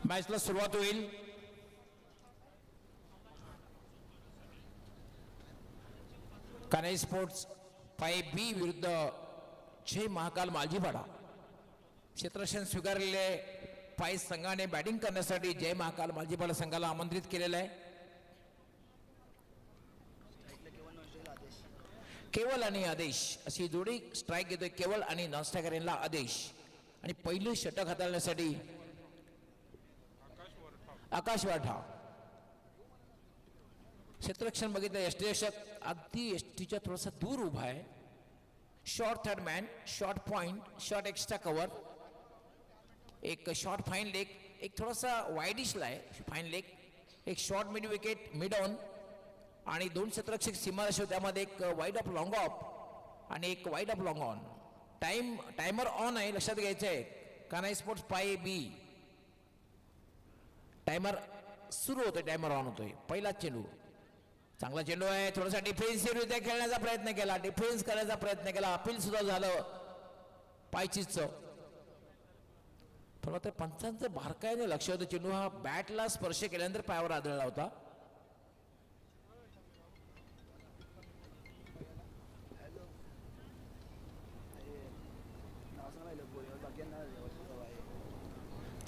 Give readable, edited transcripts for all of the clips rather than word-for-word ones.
मॅचला सुरुवात होईल. कान्हाई स्पोर्ट्स 5B विरुद्ध जय महाकाल मालजीपाडा. क्षेत्ररक्षण स्वीकारलेले पायस संघाने बॅटिंग करण्यासाठी जय महाकाल मालजीपाडा संघाला आमंत्रित केलेलं आहे. केवल आणि आदेश अशी जोडी स्ट्राइक घेतोय. केवल आणि नॉन स्ट्रायकर यांना आदेश. आणि पहिलं षटक हाताळण्यासाठी आकाश वाठा. क्षेत्ररक्षण बघितलं यष्टीरक्षक अगदी यष्टीच्या थोडासा दूर उभा आहे. Short third man, short point, short extra cover, एक शॉर्ट फाईन लेग, एक थोडासा वाईडिशला आहे फाईन लेग, एक short mid wicket mid on आणि दोन क्षेत्ररक्षक सीमारेषा त्यामध्ये एक वाईड ऑफ लॉंग ऑफ आणि एक wide of long on. Timer on आहे, लक्षात घ्यायचं आहे. कान्हाई स्पोर्ट्स 5B टायमर सुरू होतोय, टायमर ऑन होतोय. पहिला चेंडू, चांगला चेंडू आहे. थोडासा डिफेन्सिव्हरित्या खेळण्याचा प्रयत्न केला, डिफेन्स करण्याचा प्रयत्न केला, अपील सुद्धा झालं पायचीचं. थोडा तर पंचांचं बारकाईने लक्ष होतं. चेंडू हा बॅटला स्पर्श केल्यानंतर पायावर आदळला होता.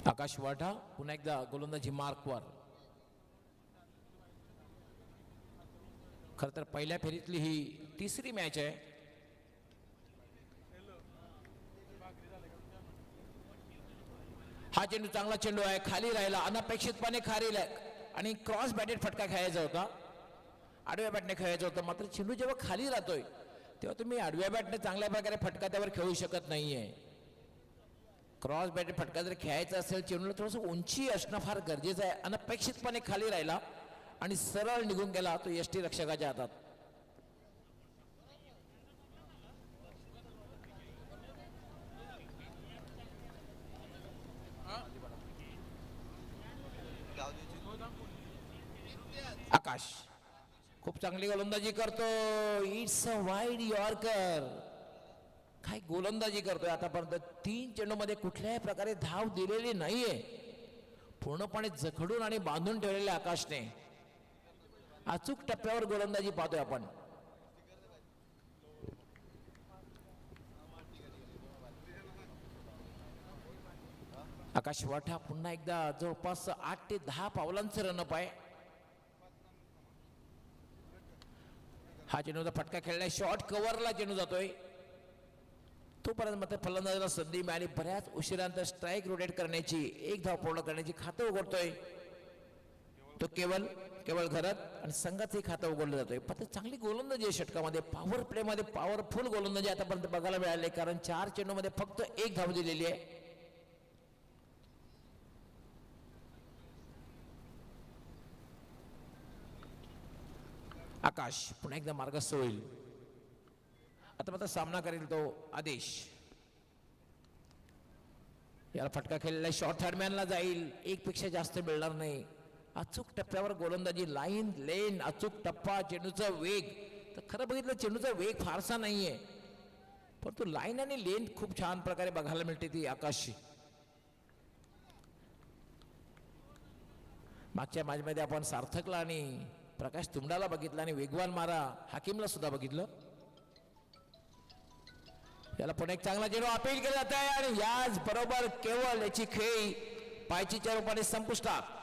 आकाश वाठा पुन्हा एकदा गोलंदाजी मार्कवर. खर तर पहिल्या फेरीतली ही तिसरी मॅच आहे. हा चेंडू चांगला चेंडू आहे, खाली राहिला, अनपेक्षितपणे खाली आणि क्रॉस बॅटेड फटका खेळायचा होता, आडव्या बॅटने खेळायचा होता. मात्र चेंडू जेव्हा खाली राहतोय तेव्हा तुम्ही आडव्या बॅटने चांगल्या प्रकारे फटका त्यावर खेळू शकत नाहीये. क्रॉस बॅटेड फटका जर खेळायचा असेल चेंडूला थोडंसं उंची असणं फार गरजेचं आहे. अनपेक्षितपणे खाली राहिला आणि सरळ निघून गेला तो यष्टी रक्षकाच्या हातात. आकाश खूप चांगली गोलंदाजी करतो. It's a wide yorker. काय गोलंदाजी करतोय आतापर्यंत. 3 चेंडूमध्ये कुठल्याही प्रकारे धाव दिलेली नाहीये. पूर्णपणे जखडून आणि बांधून ठेवलेले आकाशने अचूक टप्प्यावर गोलंदाजी पाहतोय आपण. आकाश वाठा पुन्हा एकदा जवळपास 8 ते 10 पावलांचं रनअप आहे. हा चेंडूचा फटका खेळलाय, शॉर्ट कव्हरला चेंडू जातोय. तोपर्यंत मात्र फलंदाजाला संधी मिळाली. बऱ्याच उशिरानंतर स्ट्राईक रोटेट करण्याची, एक धाव पूर्ण करण्याची खातं उघडतोय तो केवळ घरात आणि संघाचंही खातं उघडलं जातोय. पण चांगली गोलंदाजी आहे षटकामध्ये. पॉवर प्ले मध्ये पॉवरफुल गोलंदाजी आतापर्यंत बघायला मिळाली, कारण 4 चेंडूमध्ये फक्त 1 धाव दिलेली आहे. आकाश पुन्हा एकदा मार्गस्थ होईल. आता मात्र सामना करेल तो आदेश. याला फटका खेळलेला शॉर्ट थर्डमॅनला जाईल, 1 पेक्षा जास्त मिळणार नाही. अचूक टप्प्यावर गोलंदाजी, लाईन लेन अचूक टप्पा, चेंडूचा वेग. तर खरं बघितलं चेंडूचा वेग फारसा नाहीये, परंतु लाईन आणि लेन खूप छान प्रकारे बघायला मिळते ती आकाशची. मागच्या मॅचमध्ये आपण सार्थकला आणि प्रकाश तुंबडाला बघितलं आणि वेगवान मारा हाकीमला सुद्धा बघितलं. याला पुन्हा एक चांगला चेंडू अपील केला जात आहे आणि याच बरोबर केवळ याची खेळी पायचीच्या रूपाने संपुष्टात.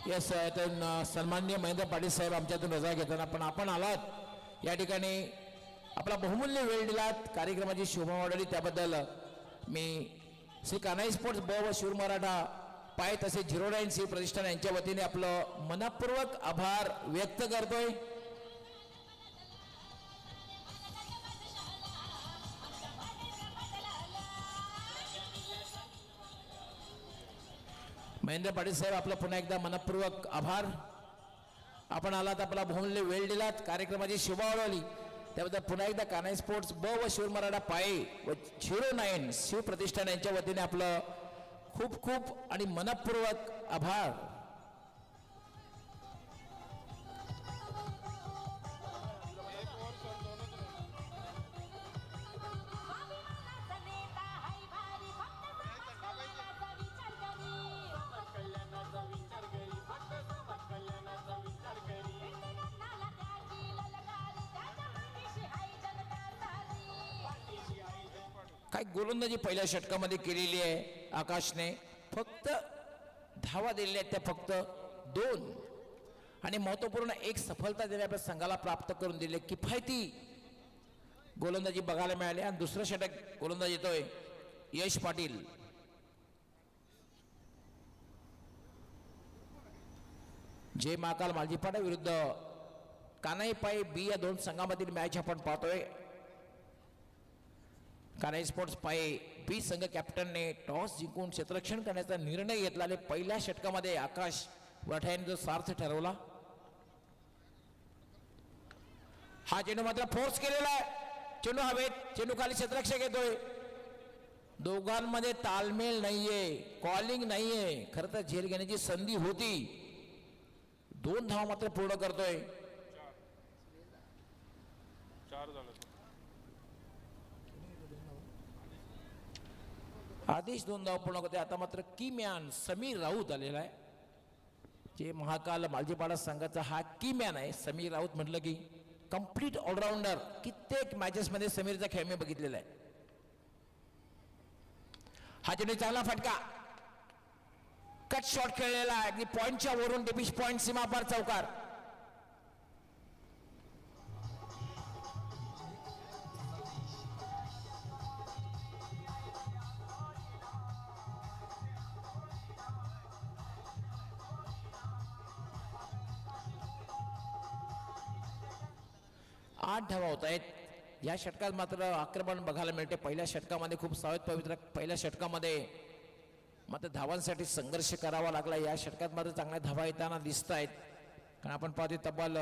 यस, सन्माननीय महेंद्र पाटील साहेब आमच्यातून रजा घेताना पण आपण आलात या ठिकाणी, आपला बहुमूल्य वेळ दिलात, कार्यक्रमाची शोभा वाढवली, त्याबद्दल मी श्री कान्हाई स्पोर्ट्स व शिवर मराठा पाय तसेच 09C प्रतिष्ठान यांच्या वतीने आपलं मनपूर्वक आभार व्यक्त करतोय. महेंद्र पाटील साहेब आपला पुन्हा एकदा मनपूर्वक आभार. आपण आलात, आपला बहुमूल्य वेळ दिलात, कार्यक्रमाची शोभा वाढवली. त्याबद्दल पुन्हा एकदा कान्हाई स्पोर्ट्स ब व शिव मराठा पाये व 09 शिव प्रतिष्ठान यांच्या वतीने आपलं खूप खूप आणि मनपूर्वक आभार. काय गोलंदाजी पहिल्या षटकामध्ये केलेली आहे आकाशने. फक्त धावा दिलेल्या आहेत त्या फक्त 2 आणि महत्वपूर्ण एक सफलता दिली आपल्या संघाला प्राप्त करून दिली. किफायती गोलंदाजी बघायला मिळाली आणि दुसरं षटक गोलंदाज येतोय यश पाटील. जे महाकाल मालजीपाडा विरुद्ध कान्हाई पाय बी या 2 संघामधील मॅच आपण पाहतोय. कान्हाई स्पोर्ट्स पाये बी संघ कॅप्टनने टॉस जिंकून क्षेत्ररक्षण करण्याचा निर्णय घेतला आणि पहिल्या षटकामध्ये आकाश वठायाने जो सार्थ ठरवला. हा चेंडू मात्र फोर्स केलेला आहे. चेंडू हवेत, चेंडू खाली क्षेत्ररक्षक येतोय. दोघांमध्ये तालमेल नाहीये, कॉलिंग नाहीये. खरं तर झेल घेण्याची संधी होती. 2 धावा मात्र पूर्ण करतोय. 4 झाले. आदेश 2 धावा पूर्ण करते. आता मात्र की मॅन समीर राऊत आलेला आहे. जे महाकाल मालजीपाडा संघाचा हा की मॅन आहे. समीर राऊत म्हटलं की कंप्लीट ऑलराऊंडर. कित्येक मॅचेस मध्ये समीरचा खेळ मी बघितलेला आहे. हा चेंडू चांगला फटका, कट शॉट खेळलेला आहे. अगदी पॉइंटच्या वरून डिपिश पॉइंट सीमापार चौकार. आठ धावा होत आहेत. या षटकात मात्र आक्रमण बघायला मिळते. पहिल्या षटकामध्ये खूप सावध पवित्र पहिल्या षटकामध्ये मात्र धावांसाठी संघर्ष करावा लागला. या षटकात मात्र चांगल्या धावा येताना दिसत आहेत. कारण आपण पाहतोय तब्बल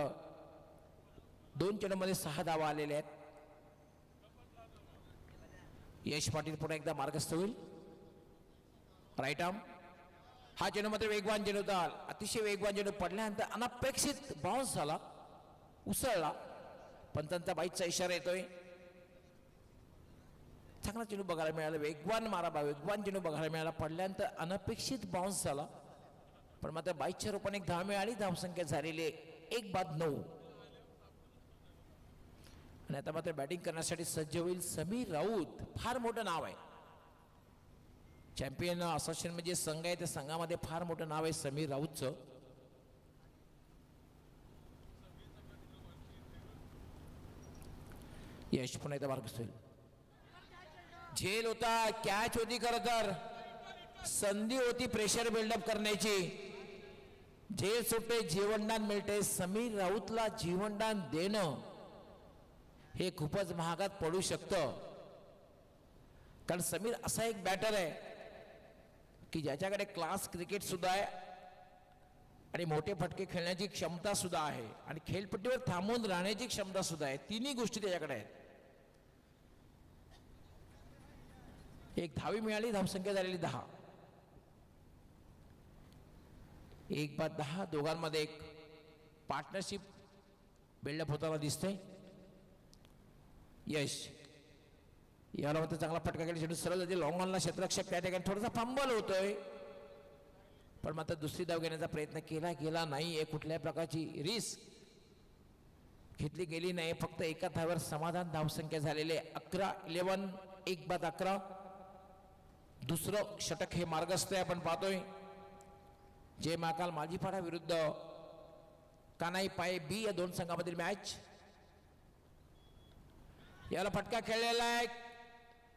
2 चेंडूमध्ये 6 धावा आलेल्या आहेत. यश पाटील पुन्हा एकदा मार्गस्थ होईल. Right arm. हा चेंडू मात्र वेगवान चेंडू होता. अतिशय वेगवान चेंडू पडल्यानंतर अनपेक्षित बाउन्स झाला, उसळला. पंचांचा बाईटचा इशारा येतोय. चांगला चेंडू बघायला मिळाला. वेगवान वेगवान चेंडू बघायला मिळाला. पडल्यानंतर अनपेक्षित बाउन्स झाला. पण मात्र बाईटच्या रूपाने एक धाव मिळाली. धावसंख्या झालेली 1-9. आणि आता मात्र बॅटिंग करण्यासाठी सज्ज होईल समीर राऊत. फार मोठं नाव आहे. चॅम्पियन असोसिएशन म्हणजे संघ आहे त्या संघामध्ये फार मोठं नाव आहे समीर राऊतचं. यश पुन्हा एकदा मार्गस्थ होईल. झेल होता, कॅच होती. खरं तर संधी होती प्रेशर बिल्डअप करण्याची. झेल सुटते, जीवनदान मिळते. समीर राऊतला जीवनदान देणं हे खूपच महागात पडू शकतं. कारण समीर असा एक बॅटर आहे की ज्याच्याकडे क्लास क्रिकेट सुद्धा आहे आणि मोठे फटके खेळण्याची क्षमता सुद्धा आहे आणि खेळपट्टीवर थांबून राहण्याची क्षमता सुद्धा आहे. तिन्ही गोष्टी त्याच्याकडे आहेत. एक धावी मिळाली. धावसंख्या झालेली 10. 1-10. दोघांमध्ये एक पार्टनरशिप बिल्डअप होताना दिसतंय. यश याला मात्र चांगला फटका केला. चेंडू सरळ जाते लॉंग ऑनला. क्षेत्ररक्षक त्या ठिकाणी थोडासा फंबल होतोय. पण मात्र दुसरी धाव घेण्याचा प्रयत्न केला गेला नाही. कुठल्याही प्रकारची रिस्क घेतली गेली नाही. फक्त एका धावेवर समाधान. धावसंख्या झालेले 11-11. 1-11. दुसरं षटक हे मार्गस्थ आहे. आपण पाहतोय जे महाकाल मालजीपाडा विरुद्ध कान्हाई पाये बी या 2 संघामधील मॅच. याला फटका खेळलेला आहे.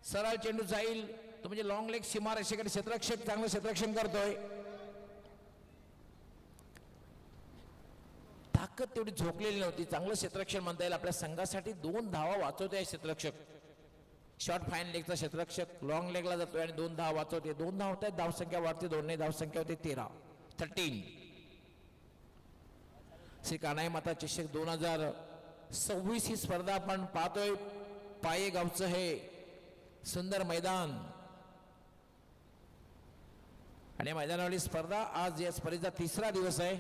सरळ चेंडू जाईल तो म्हणजे लॉंग लेग सीमारेषेकडे. क्षेत्ररक्षक चांगलं क्षेत्ररक्षण करतोय. ताकद तेवढी झोकलेली नव्हती. चांगलं क्षेत्ररक्षण म्हणता येईल. आपल्या संघासाठी 2 धावा वाचवते क्षेत्ररक्षक. शॉर्ट फाईन लेगचा क्षेत्ररक्षक लॉंग लेगला जातोय आणि 2 धावा वाचवते. 2 धाव होत आहेत. धावसंख्या वाढते. 2 धावसंख्या होते 13. श्री कान्हाई माता चषक 26 ही स्पर्धा आपण पाहतोय. पाये गावचं हे सुंदर मैदान आणि मैदानावरील स्पर्धा आज या स्पर्धेचा तिसरा दिवस आहे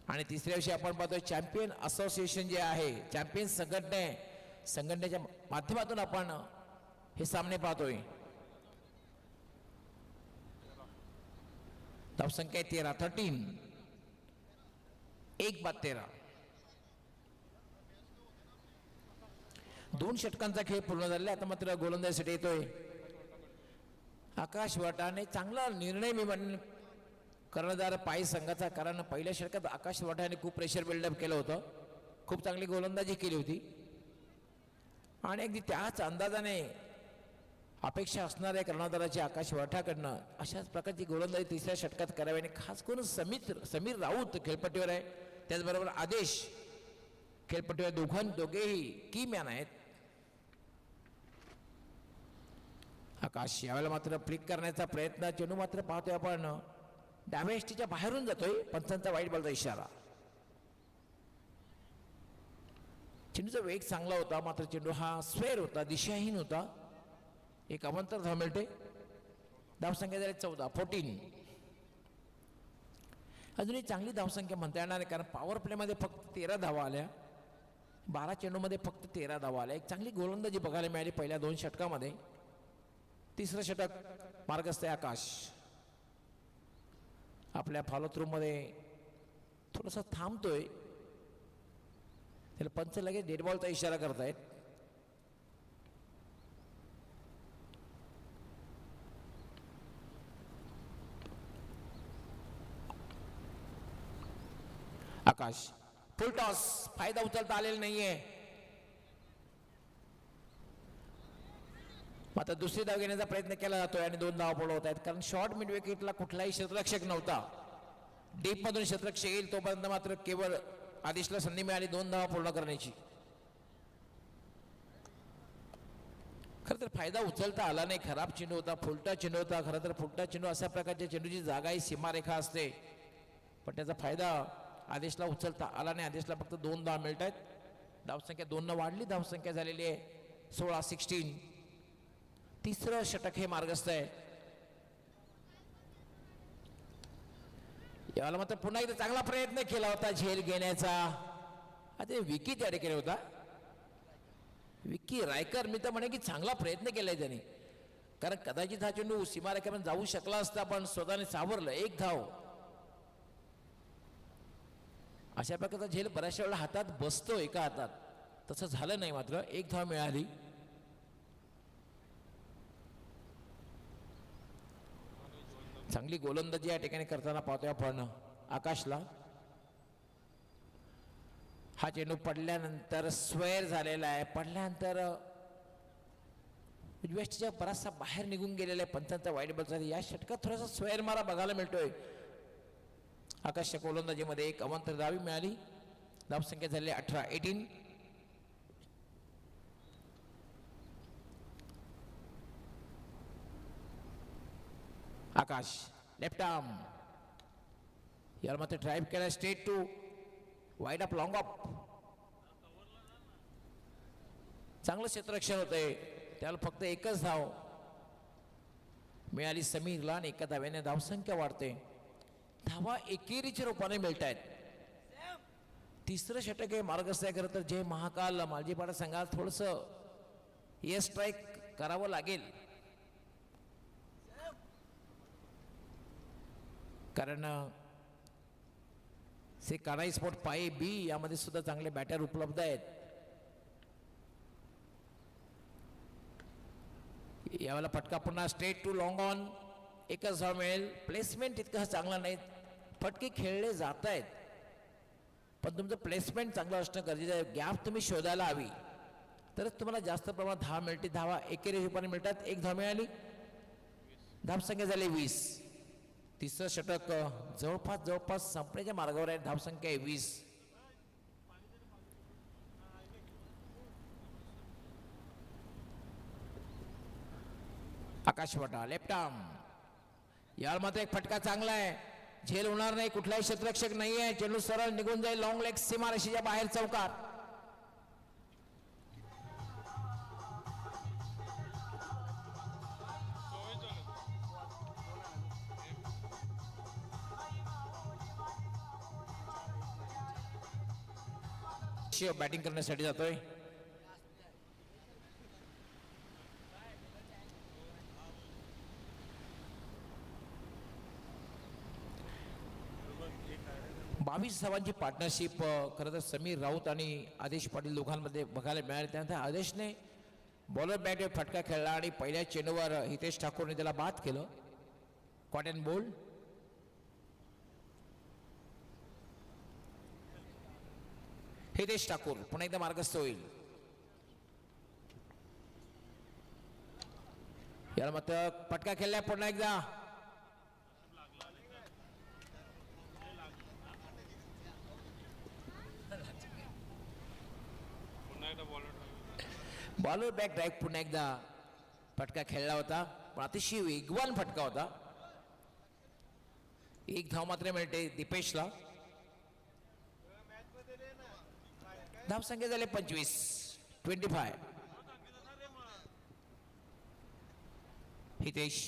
आणि तिसऱ्या दिवशी आपण पाहतोय चॅम्पियन असोसिएशन जे आहे, चॅम्पियन संघटनेच्या माध्यमातून आपण हे सामने पाहतोय. धावसंख्या 13 एक बाद 13. 2 षटकांचा खेळ पूर्ण झालेला. आता मात्र गोलंदाजीसाठी येतोय आकाश वाटाने. चांगला निर्णय मी म्हणेन कर्णधार पायी संघाचा, कारण पहिल्या षटकात आकाश वाटाने खूप प्रेशर बिल्डअप केलं होतं, खूप चांगली गोलंदाजी केली होती आणि अगदी त्याच अंदाजाने अपेक्षा असणाऱ्या कर्णधाराची आकाश वाठाकडनं अशाच प्रकारची गोलंदाजी तिसऱ्या षटकात करावी आणि खास करून समीर राऊत खेळपट्टीवर आहे, त्याचबरोबर आदेश खेळपट्टीवर दोघेही की मॅन आहेत. आकाश यावेळेला मात्र फ्लिक करण्याचा प्रयत्न, चेंडू मात्र पाहतोय आपण डाव्या एसटीच्या बाहेरून जातोय. पंचांचा वाईट बॉलचा इशारा. चेंडूचा वेग चांगला होता, मात्र चेंडू हा स्वेर होता, दिशाहीन होता. एक अवंतर धाव मिळते. धावसंख्या झाली 14. अजूनही चांगली धावसंख्या म्हणता येणार नाही, कारण पॉवर प्लेमध्ये फक्त 13 धावा आल्या, 12 चेंडूमध्ये फक्त 13 धावा आल्या. एक चांगली गोलंदाजी बघायला मिळाली पहिल्या 2 षटकामध्ये. तिसरं षटक मार्गस्थ आहे आकाश. आपल्या फॉलो थ्रू मध्ये थोडासा थांबतोय, त्याला पंच लगेच डेड बॉलचा इशारा करतायत. आकाश फुल टॉस, फायदा उचलता आलेला नाहीये. मात्र दुसरी धाव घेण्याचा प्रयत्न केला जातोय आणि 2 धावा पडवत आहेत, कारण शॉर्ट मिड विकेटला कुठलाही क्षेत्ररक्षक नव्हता. डीप मधून क्षेत्ररक्षक येईल तोपर्यंत मात्र केवळ आदेशला संधी मिळाली 2 धावा पूर्ण करण्याची. खरं तर फायदा उचलता आला नाही. खराब चेंडू होता, फुलटा चेंडू होता. खरं तर फुलटा चेंडू अशा प्रकारच्या चेंडूची जागा ही सीमारेखा असते, पण त्याचा फायदा आदेशला उचलता आला नाही. आदेशला फक्त 2 धावा मिळत आहेत. धावसंख्या 2 न वाढली. धावसंख्या झालेली आहे 16. तिसरं षटक हे मार्गस्थ आहे. यावेळेला मात्र पुन्हा एकदा चांगला प्रयत्न केला होता झेल घेण्याचा. आता विकी तयारी केला होता विकी रायकर. मी तर म्हणे की चांगला प्रयत्न केलाय त्याने, कारण कदाचित हा चेंडू सीमारेखेपर्यंत जाऊ शकला असता, पण स्वतःने सावरलं. 1 धाव. अशा प्रकारचा झेल बऱ्याचशा वेळेला हातात बसतो एका हातात, तसं झालं नाही. मात्र 1 धाव मिळाली. चांगली गोलंदाजी या ठिकाणी करताना पाहतोय आपण आकाशला. हा चेंडू पडल्यानंतर स्क्वेअर झालेला आहे. पडल्यानंतर उजव्या बराचसा बाहेर निघून गेलेला आहे. पंचांचा वाईट बॉल झाला. या षटकात थोडासा स्क्वेअर मारा बघायला मिळतोय. आकाशच्या गोलंदाजीमध्ये एक अवांतर धावी मिळाली. धावसंख्या झाली 18. आकाश लेफ्ट आर्म याला मात्र ड्राईव्ह केला straight to wide up long up. चांगलं क्षेत्ररक्षण होतंय. त्याला फक्त 1च धाव मिळाली समीरला आणि 1 धाव्याने धावसंख्या वाढते. धावा एकेरीच्या रूपाने मिळत आहेत. तिसरं षटक हे मार्गस्थ आहे. खरं तर जय महाकाल मालजीपाडा संघात थोडस स्ट्राईक करावं लागेल, कारण से कानाई स्पोर्ट पाये बी यामध्ये सुद्धा चांगले बॅटर उपलब्ध आहेत. यावेळेला फटका पुन्हा स्ट्रेट टू लॉंग ऑन. 1च धाव मिळेल. प्लेसमेंट इतकं चांगला नाही. फटके खेळले जात आहेत, पण तुमचं प्लेसमेंट चांगलं असणं गरजेचं आहे. गॅप तुम्ही शोधायला हवी, तरच तुम्हाला जास्त प्रमाणात धावा मिळते. धावा एकेरी रूपाने मिळतात. 1 धाव मिळाली. धावसंख्या झाली 20. तिसरं षटक जवळपास संपण्याच्या मार्गावर आहे. धावसंख्या आहे 20. आकाश वाटा लेफ्ट आर्म. याला मात्र एक फटका चांगला आहे. झेल होणार नाही, कुठलाही क्षेत्ररक्षक नाहीये, चेंडू सरळ निघून जाईल लॉंग लेग सीमारेषेच्या बाहेर चौकार. शिव बॅटिंग करण्यासाठी जातोय. बावीस धावांची पार्टनरशिप खरं तर समीर राऊत आणि आदेश पाटील दोघांमध्ये बघायला मिळाली. त्यानंतर आदेशने बॉलर बॅटवर फटका खेळला आणि पहिल्या चेंडूवर हितेश ठाकूरने त्याला बाद केलं. Caught and bowled. Hitesh Thakur पुन्हा एकदा मार्गस्थ होईल. याला मात्र फटका खेळलाय पुन्हा एकदा. बॉलर बॅक ड्राईव्ह पुन्हा एकदा फटका खेळला होता, पण अतिशय वेगवान फटका होता. एक धाव मात्र मिळते दीपेशला. धाव संख्या झाले 25. हितेश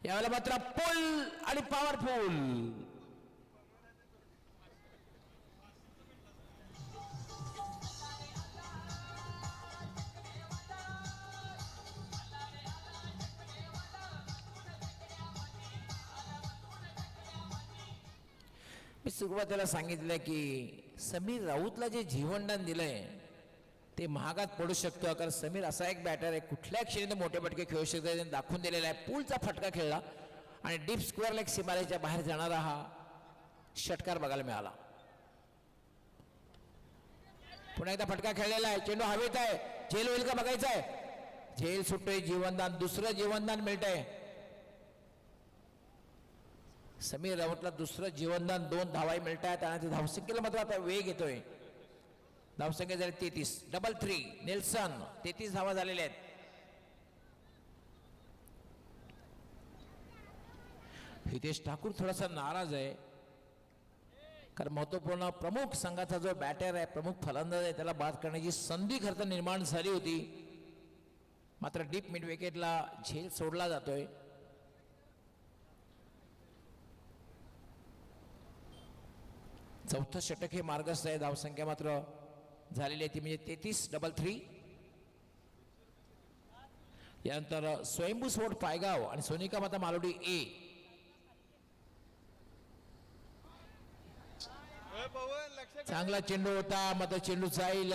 यावेळेला मात्र पुल आणि पॉवरफुल. मी सुरुवातीला सांगितलं की समीर राऊतला जे जीवनदान दिलंय ते महागात पडू शकतं, कारण समीर असा एक बॅटर आहे, कुठल्या क्षणी मोठे फटके खेळू शकतो, त्यांनी दाखवून दिलेला आहे. पूलचा फटका खेळला आणि डीप स्क्वेअर लेग सीमारेच्या बाहेर जाणारा हा षटकार बघायला मिळाला. पुन्हा एकदा फटका खेळलेला आहे, चेंडू हवेत आहे, झेल होईल का बघायचं आहे. झेल सुटतोय, जीवनदान, दुसरं जीवनदान मिळतंय. समीर राऊतला दुसरं जीवनदान, 2 धावाही मिळत आहेत आणि धावसंख्येला मात्र आता वेग येतोय. धावसंख्या झाली 33. 3 नेल्सन 33 धावा झालेल्या आहेत. हितेश ठाकूर थोडासा नाराज आहे, कारण महत्वपूर्ण प्रमुख संघाचा जो बॅटर आहे, प्रमुख फलंदाज आहे, त्याला बाद करण्याची संधी खरं तर निर्माण झाली होती, मात्र डीप मिड विकेटला झेल सोडला जातोय. चौथं षटक हे मार्गस्थ आहे. धावसंख्या मात्र झालेली आहे ती म्हणजे 33. यानंतर स्वयंभू स्फोट पायगाव आणि सोनिका माता मालोडी ए. चांगला चेंडू होता, मात्र चेंडू जाईल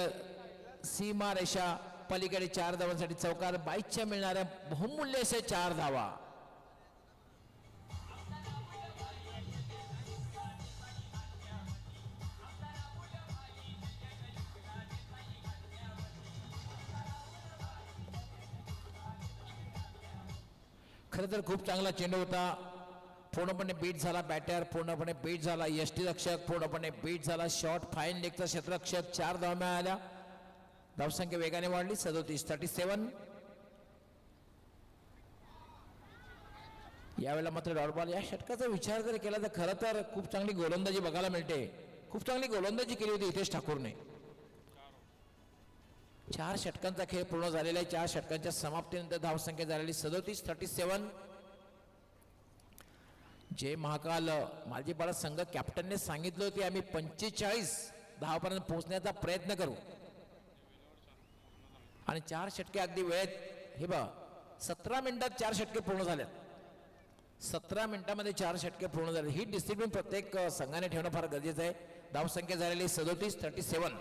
सीमा रेषा पलीकडे. 4 धावांसाठी चौकार. 22च्या मिळणाऱ्या बहुमूल्य असे 4 धावा. खरं तर खूप चांगला चेंडू होता, पूर्णपणे बीट झाला बॅटर, पूर्णपणे बीट झाला यष्टीरक्षक, पूर्णपणे बीट झाला शॉर्ट फाईन लेगचा क्षेत्ररक्षक. 4 धावा मिळाल्या. धावसंख्या वेगाने वाढली 37. यावेळेला मात्र डॉट बॉल. या षटकाचा विचार जर केला तर खरं तर खूप चांगली गोलंदाजी बघायला मिळते. खूप चांगली गोलंदाजी केली होती हितेश ठाकूरने. 4 षटकांचा खेळ पूर्ण झालेला आहे. 4 षटकांच्या समाप्तीनंतर धावसंख्या झालेली 37. जे महाकाल मालजीपाडा संघ कॅप्टनने सांगितलं होते आम्ही 45 धावापर्यंत पोहोचण्याचा प्रयत्न करू, आणि 4 षटके अगदी वेळेत. हे बघ 17 मिनिटात 4 षटके पूर्ण झालेत. 17 मिनिटांमध्ये 4 षटके पूर्ण झाले. ही डिसिप्लिन प्रत्येक संघाने ठेवणं फार गरजेचं आहे. धावसंख्या झालेली 37.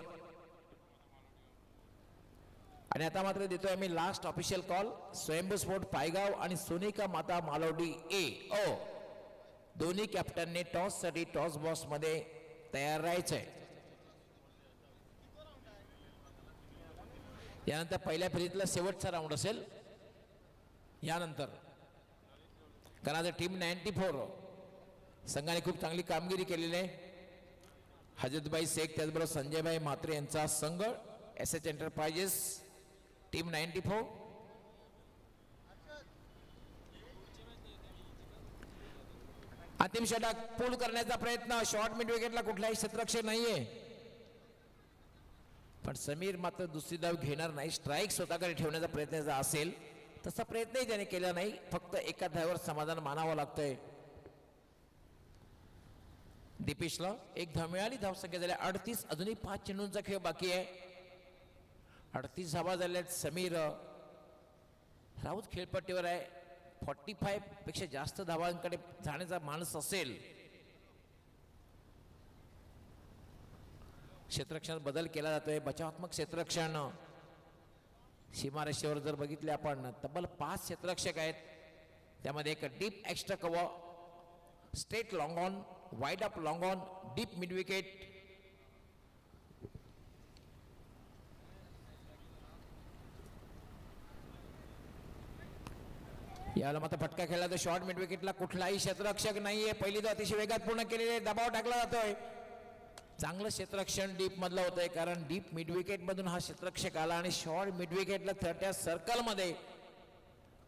आणि आता मात्र देतोय आम्ही लास्ट ऑफिशियल कॉल. स्वयंभू स्फोट पायगाव आणि सोनिका माता मालोडी ए. दोन्ही कॅप्टनने टॉससाठी टॉस बॉक्स मध्ये तयार राहायचंय. यानंतर पहिल्या फेरीतला शेवटचा राऊंड असेल. यानंतर कारण आता टीम 94 संघाने खूप चांगली कामगिरी केलेली आहे. हजरतभाई शेख त्याचबरोबर संजयभाई म्हात्रे यांचा संघ एसएच एंटरप्राइजेस टीम 94. अंतिम षटक पूल करण्याचा प्रयत्न, शॉर्ट मिड विकेटला कुठलाही क्षेत्ररक्षक नाहीये, पण समीर मात्र दुसरी धाव घेणार नाही. स्ट्राईक स्वतःकडे ठेवण्याचा प्रयत्न जर असेल तसा प्रयत्नही त्याने केला नाही, फक्त एका धावेवर समाधान मानावं लागतंय. दीपेशला एक धाव मिळाली, धावसंख्या झाल्या 38. अजूनही 5 चेंडूंचा खेळ बाकी आहे. 38 धावा झाल्यात. समीर राऊत खेळपट्टीवर आहे. 45 पेक्षा जास्त धावांकडे जाण्याचा माणूस असेल, क्षेत्ररक्षणात बदल केला जातोय. बचावात्मक क्षेत्ररक्षण सीमारेषेवर जर बघितले आपण तब्बल 5 क्षेत्ररक्षक आहेत. त्यामध्ये एक deep extra cover, straight long on, wide up long on, deep mid wicket. याला मात्र फटका खेळला तर शॉर्ट मिड विकेटला कुठलाही क्षेत्ररक्षक नाहीये. पहिली धाव अतिशय वेगात पूर्ण केलेली आहे. दबाव टाकला जातोय. चांगलं क्षेत्ररक्षण डीप मधलं होतंय, कारण डीप मिड विकेट मधून हा क्षेत्ररक्षक आला आणि शॉर्ट मिड विकेटला त्या सर्कल मध्ये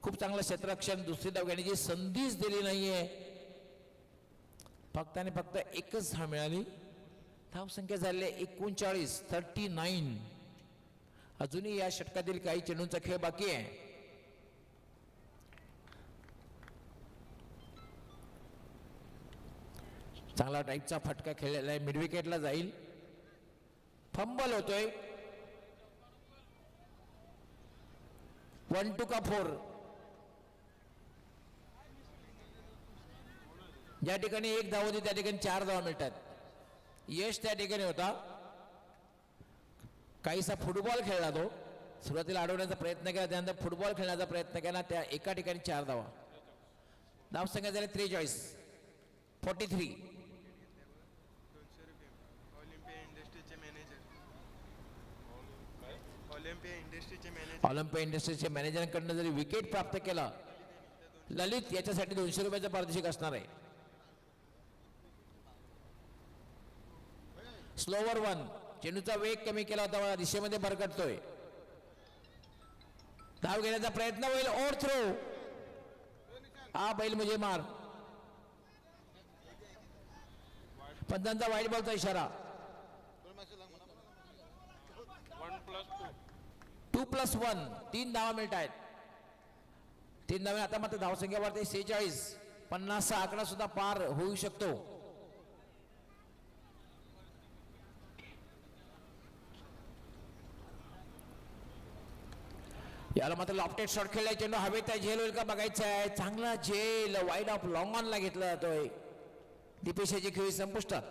खूप चांगलं क्षेत्ररक्षण. दुसरी धाव घेण्याची संधीच दिली नाहीये. फक्त आणि फक्त एकच धाव मिळाली. धावसंख्या झाली 39. अजूनही या षटकातील काही चेंडूंचा खेळ बाकी आहे. चांगला टाईपचा फटका खेळलेला आहे, मिड विकेटला जाईल. फंबल होतोय. 1-2 का 4. ज्या ठिकाणी एक धाव होती त्या ठिकाणी 4 धावा मिळतात. यश त्या ठिकाणी होता. काहीसा फुटबॉल खेळला तो. सुरुवातीला अडवण्याचा प्रयत्न केला, त्यानंतर फुटबॉल खेळण्याचा प्रयत्न केला. त्या एका ठिकाणी 4 धावा. धावसंख्या झाली 43. ऑलिम्पिया इंडस्ट्रीजच्या मॅनेजरकडनं जरी विकेट प्राप्त केला ललित, याच्यासाठी 200 रुपयाचा पारितोषिक असणार आहे. स्लोवर 1. चेंडूचा वेग कमी केला होता, दिशेमध्ये भरकटतोय. धाव घेण्याचा प्रयत्न होईल. Over throw. हा बैल मुझे मार. पंचांचा वाईट बॉलचा इशारा. 2+1. 3 धावा मिळत आहेत. 3 धावे. आता मात्र धावसंख्या वाढते 46. 50चा आकडा सुद्धा पार होऊ शकतो. याला मात्र लॉफ्टेड शॉट खेळलाय. चेंडू हवेत आहे, झेल होईल का बघायचं आहे. चांगला झेल वाईड ऑफ लॉंग ऑनला घेतला जातोय. दीपेशाची खेळी संपुष्टात.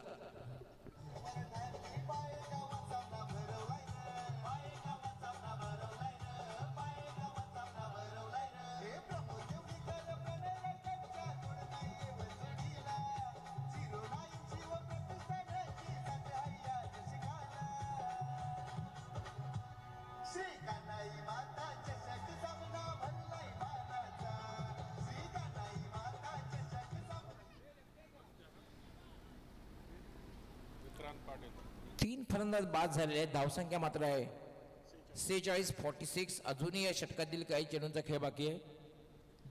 तीन फलंदाज बाद झालेले आहेत. धावसंख्या मात्र आहे 46. अजूनही या षटकातील काही चेंडूंचा खेळ बाकी आहे.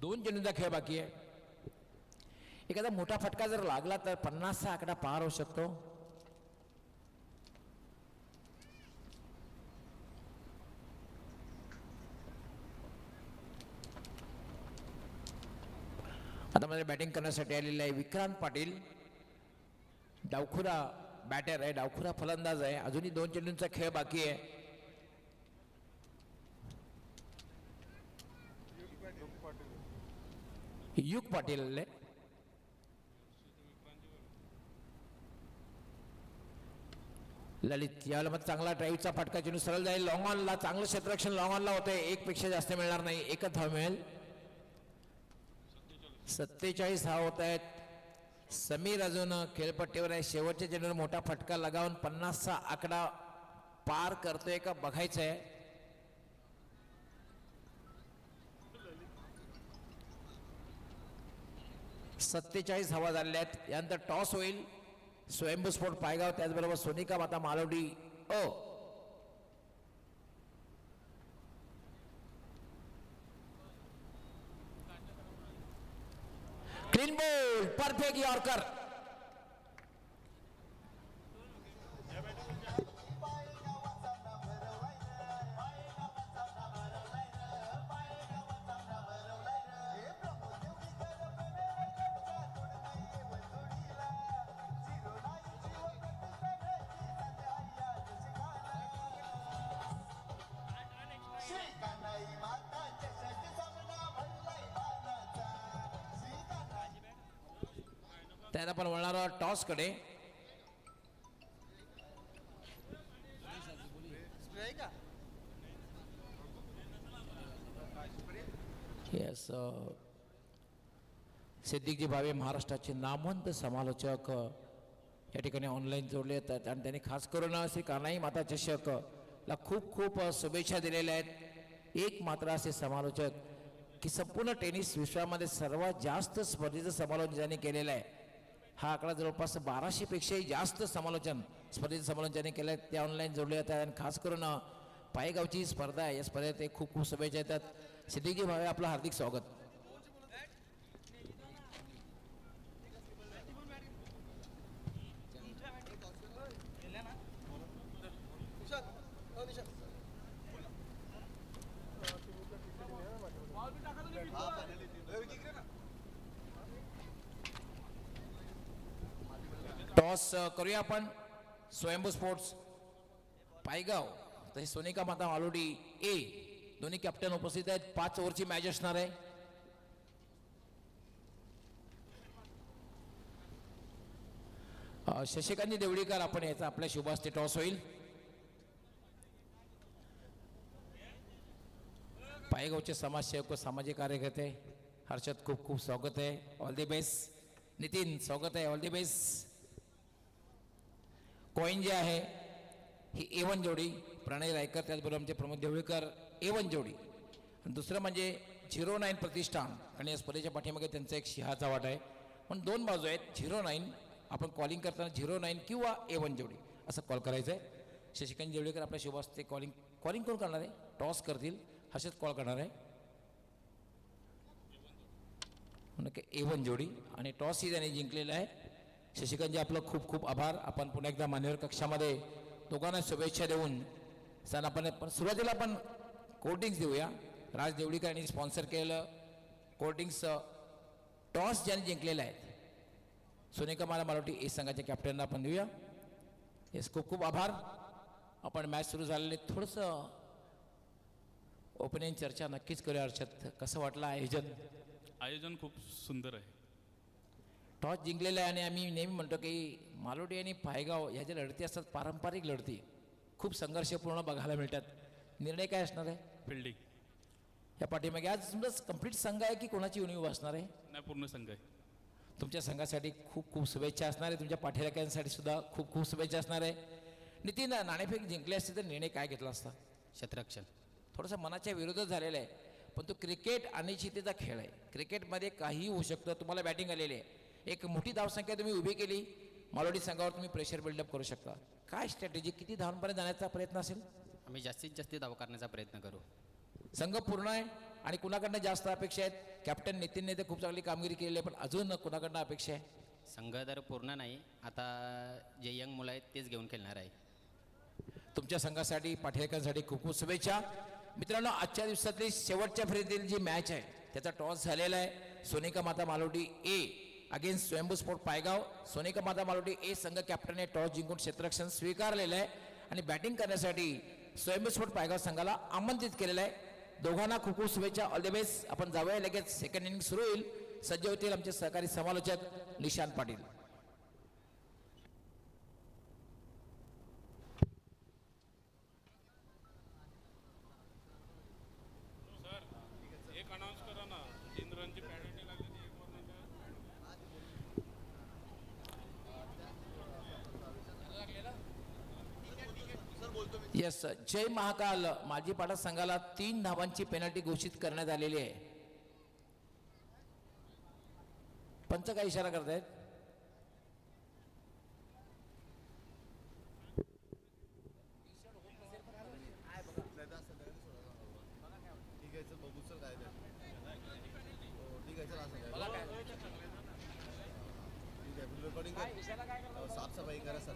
2 चेंडूंचा खेळ बाकी आहे. एखादा मोठा फटका जर लागला तर 50चा आकडा पार होऊ शकतो. आता मध्ये बॅटिंग करण्यासाठी आलेले आहे विक्रांत पाटील. डावखुरा बॅटर आहे, डावखुरा फलंदाज आहे. अजूनही 2 चेंडूंचा खेळ बाकी आहे. युग पाटील ललित. यावेळेला मग चांगला ड्राईव्हचा फटका, चेंडू सरळ जाईल लॉंग ऑनला. चांगलं क्षेत्ररक्षण लॉंग ऑनला होतंय. 1 पेक्षा जास्त मिळणार नाही, 1च धाव मिळेल. 47 धाव होत आहेत. समीर अजून खेळपट्टीवर आहे. शेवटच्या चेंडूवर मोठा फटका लगावून 50चा आकडा पार करतोय का बघायचं आहे. सत्तेचाळीस धावा झालेल्या आहेत. यानंतर टॉस होईल. स्वयंभू स्फोट पायगाव, त्याचबरोबर सोनिका माता मालवडी क्लीन बॉल, परफेक्ट यॉर्कर. त्याला पण वळणारा टॉस कडे. येस, सिद्दीकजी भावे महाराष्ट्राचे नामवंत समालोचक या ठिकाणी ऑनलाईन जोडले येतात आणि त्यांनी खास करून श्री कान्हाई माता चषकला खूप खूप शुभेच्छा दिलेल्या आहेत. एक मात्र असे समालोचक की संपूर्ण टेनिस विश्वामध्ये सर्वात जास्त स्पर्धेचं समालोचन ज्यांनी केलेलं आहे. हा आकडा जवळपास 1200 पेक्षाही जास्त स्पर्धेचं समालोचन ज्यांनी केलं आहे ते ऑनलाईन जोडले जातात. आणि खास करून पायगावची स्पर्धा आहे, या स्पर्धेत ते खूप खूप शुभेच्छा येतात. सिद्दीकजी भावे आपलं हार्दिक स्वागत. टॉस करूया आपण. स्वयंभू स्पोर्ट्स पायगाव तसे सोनिका माता मालोडी ए दोन्ही कॅप्टन उपस्थित आहेत. 5 ओव्हरची मॅच असणार आहे. शशिकांत देवडीकर आपण याचा आपल्या शुभास्ते टॉस होईल. पायगावचे समाजसेवक व सामाजिक कार्यकर्ते हर्षद खूप खूप स्वागत आहे. All the best. नितीन स्वागत आहे. All the best. कॉइन जे आहे ही A1 जोडी प्रणय रायकर त्याचबरोबर आमचे प्रमोद देवळीकर A1 जोडी. आणि दुसरं म्हणजे 09 प्रतिष्ठान आणि या स्पर्धेच्या पाठीमागे त्यांचा एक सिंहाचा वाटा आहे. पण 2 बाजू आहेत. 09 आपण कॉलिंग करताना 09 किंवा A1 जोडी असं कॉल करायचं आहे. शशिकांत देवळीकर आपल्या शुभास्ते कॉलिंग कोण करणार आहे? टॉस करतील. हर्षद कॉल करणार आहे. नक्की A1 जोडी आणि टॉस ही त्यांनी जिंकलेला आहे. शशिकांतजी आपलं खूप खूप आभार. आपण पुन्हा एकदा मान्यवर कक्षामध्ये दोघांना शुभेच्छा देऊन सण आपण सुरुवातीला आपण कोल्ड्रिंक्स देऊया. राज देवडीकर यांनी स्पॉन्सर केलेलं कोल्ड्रिंक्स टॉस ज्यांनी जिंकलेलं आहे सोनिका माता मालोडी ए संघाच्या कॅप्टनला आपण देऊया. येस, खूप खूप आभार. आपण मॅच सुरू झालेले थोडंसं ओपनिंग चर्चा नक्कीच करूया. हर्षद, कसं वाटलं आयोजन? आयोजन खूप सुंदर आहे. टॉस जिंकलेला आहे आणि आम्ही नेहमी म्हणतो की मालोडी आणि पायगाव ह्या ज्या लढती असतात पारंपरिक लढती खूप संघर्षपूर्ण बघायला मिळतात. निर्णय काय असणार आहे? फिल्डिंग. या पाठीमागे आज समजा कंप्लीट संघ आहे की कोणाची उणीव असणार आहे? नाही, पूर्ण संघ आहे. तुमच्या संघासाठी खूप खूप शुभेच्छा असणार आहे. तुमच्या पाठीराख्यांसाठी सुद्धा खूप खूप शुभेच्छा असणार आहे. नितीन, नाणेफेक जिंकले असते तर निर्णय काय घेतला असता? क्षेत्ररक्षण. थोडंसं मनाच्या विरोधात झालेला आहे, पण तो क्रिकेट अनिश्चिततेचा खेळ आहे. क्रिकेटमध्ये काहीही होऊ शकतं. तुम्हाला बॅटिंग आलेली आहे, एक मोठी धावसंख्या तुम्ही उभी केली, मालोडी संघावर तुम्ही प्रेशर बिल्डअप करू शकता. काय स्ट्रॅटेजी, किती धावांपर्यंत जाण्याचा प्रयत्न असेल? आम्ही जास्तीत जास्त धाव करण्याचा प्रयत्न करू. संघ पूर्ण आहे आणि कुणाकडनं जास्त अपेक्षा आहेत? कॅप्टन नितीनने तर खूप चांगली कामगिरी केलेली आहे, पण अजून कुणाकडनं अपेक्षा आहे? संघ तर पूर्ण नाही, आता जे यंग मुलं आहेत तेच घेऊन खेळणार आहे. तुमच्या संघासाठी पाठीराख्यांसाठी खूप खूप शुभेच्छा. मित्रांनो, आजच्या दिवसातली शेवटच्या फेरीतील जी मॅच आहे त्याचा टॉस झालेला आहे. सोनिका माता मालोडी ए अगेन्स्ट स्वयंभू स्पोर्ट पायगाव. सोनिका माता मालोडी ए संघ कॅप्टनने टॉस जिंकून क्षेत्ररक्षण स्वीकारलेलं आहे आणि बॅटिंग करण्यासाठी स्वयंभू स्पोर्ट पायगाव संघाला आमंत्रित केलेलं आहे. दोघांना खूप खूप शुभेच्छा. All the best. आपण जाऊया, लगेच सेकंड इनिंग सुरू होईल. सज्ज होतील आमचे सहकारी समालोचक निशांत पाटील. एक अनाउन्स करा ना, 3 रनची पॅनल्टी लागली ती 1 ओव्हर नंतर. येस, जय महाकाल माजी पाडा संघाला 3 धावांची पेनल्टी घोषित करण्यात आलेली आहे. पंच काय इशारा करतायत? साफसफाई करा सर.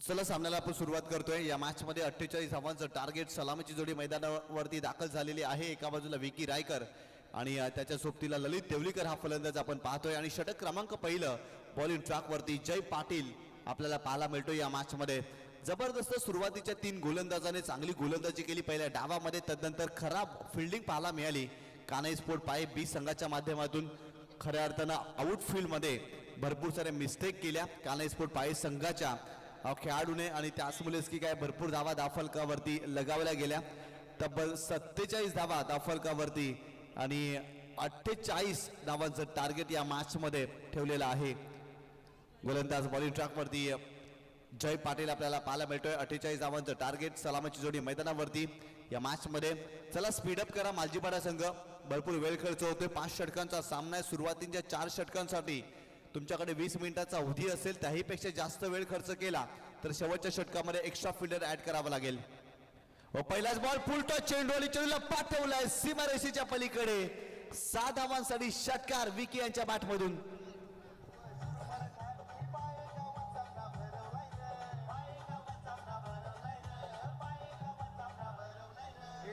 चला सामन्याला आपण सुरुवात करतोय. या मॅच मध्ये 48 धावांचं टार्गेट. सलामीची जोडी मैदानावरती दाखल झालेली आहे. एका बाजूला विकी रायकर आणि त्याच्या सोबतीला ललित देवलीकर हा फलंदाज आपण पाहतोय. आणि षटक क्रमांक पहिलं बॉलिंग ट्रॅक वरती जय पाटील आपल्याला पाहायला मिळतोय. या मॅच मध्ये जबरदस्त सुरुवातीच्या 3 गोलंदाजाने चांगली गोलंदाजी केली पहिल्या डावामध्ये. तदनंतर खराब फिल्डिंग पाहायला मिळाली कानई स्पोर्ट पाय बी संघाच्या माध्यमातून. खऱ्या अर्थानं आउटफील्ड मध्ये भरपूर साऱ्या मिस्टेक केल्या कानई स्पोर्ट पाय संघाच्या खेळाडूने. आणि त्याचमुळेच की काय भरपूर धावा धाफलकावरती लगावल्या गेल्या. तब्बल 47 धावा धाफलकावरती आणि 48 धावांचं टार्गेट या मॅच मध्ये ठेवलेलं आहे. गोलंदाज बॉलिंग ट्रॅक वरती जय पाटील आपल्याला पाहायला मिळतोय. 48 धावांचं टार्गेट. सलामीची जोडी मैदानावरती या मॅच मध्ये. चला स्पीडअप करा मालजीपाडा संघ. भरपूर वेळ खर्च होतोय. 5 षटकांचा सामना आहे. सुरुवातीच्या 4 षटकांसाठी तुमच्याकडे 20 मिनिटाचा अवधी असेल. त्याही पेक्षा जास्त वेळ खर्च केला तर शेवटच्या षटकामध्ये एक्स्ट्रा फिल्डर ऍड करावा लागेल. पहिलाच बॉल फुलटॉस चेंडूवाली चेंडूला पाठवलाय सीमारेषेच्या पलीकडे. 6 धावांसाठी षटकार विकी यांच्या बॅटमधून.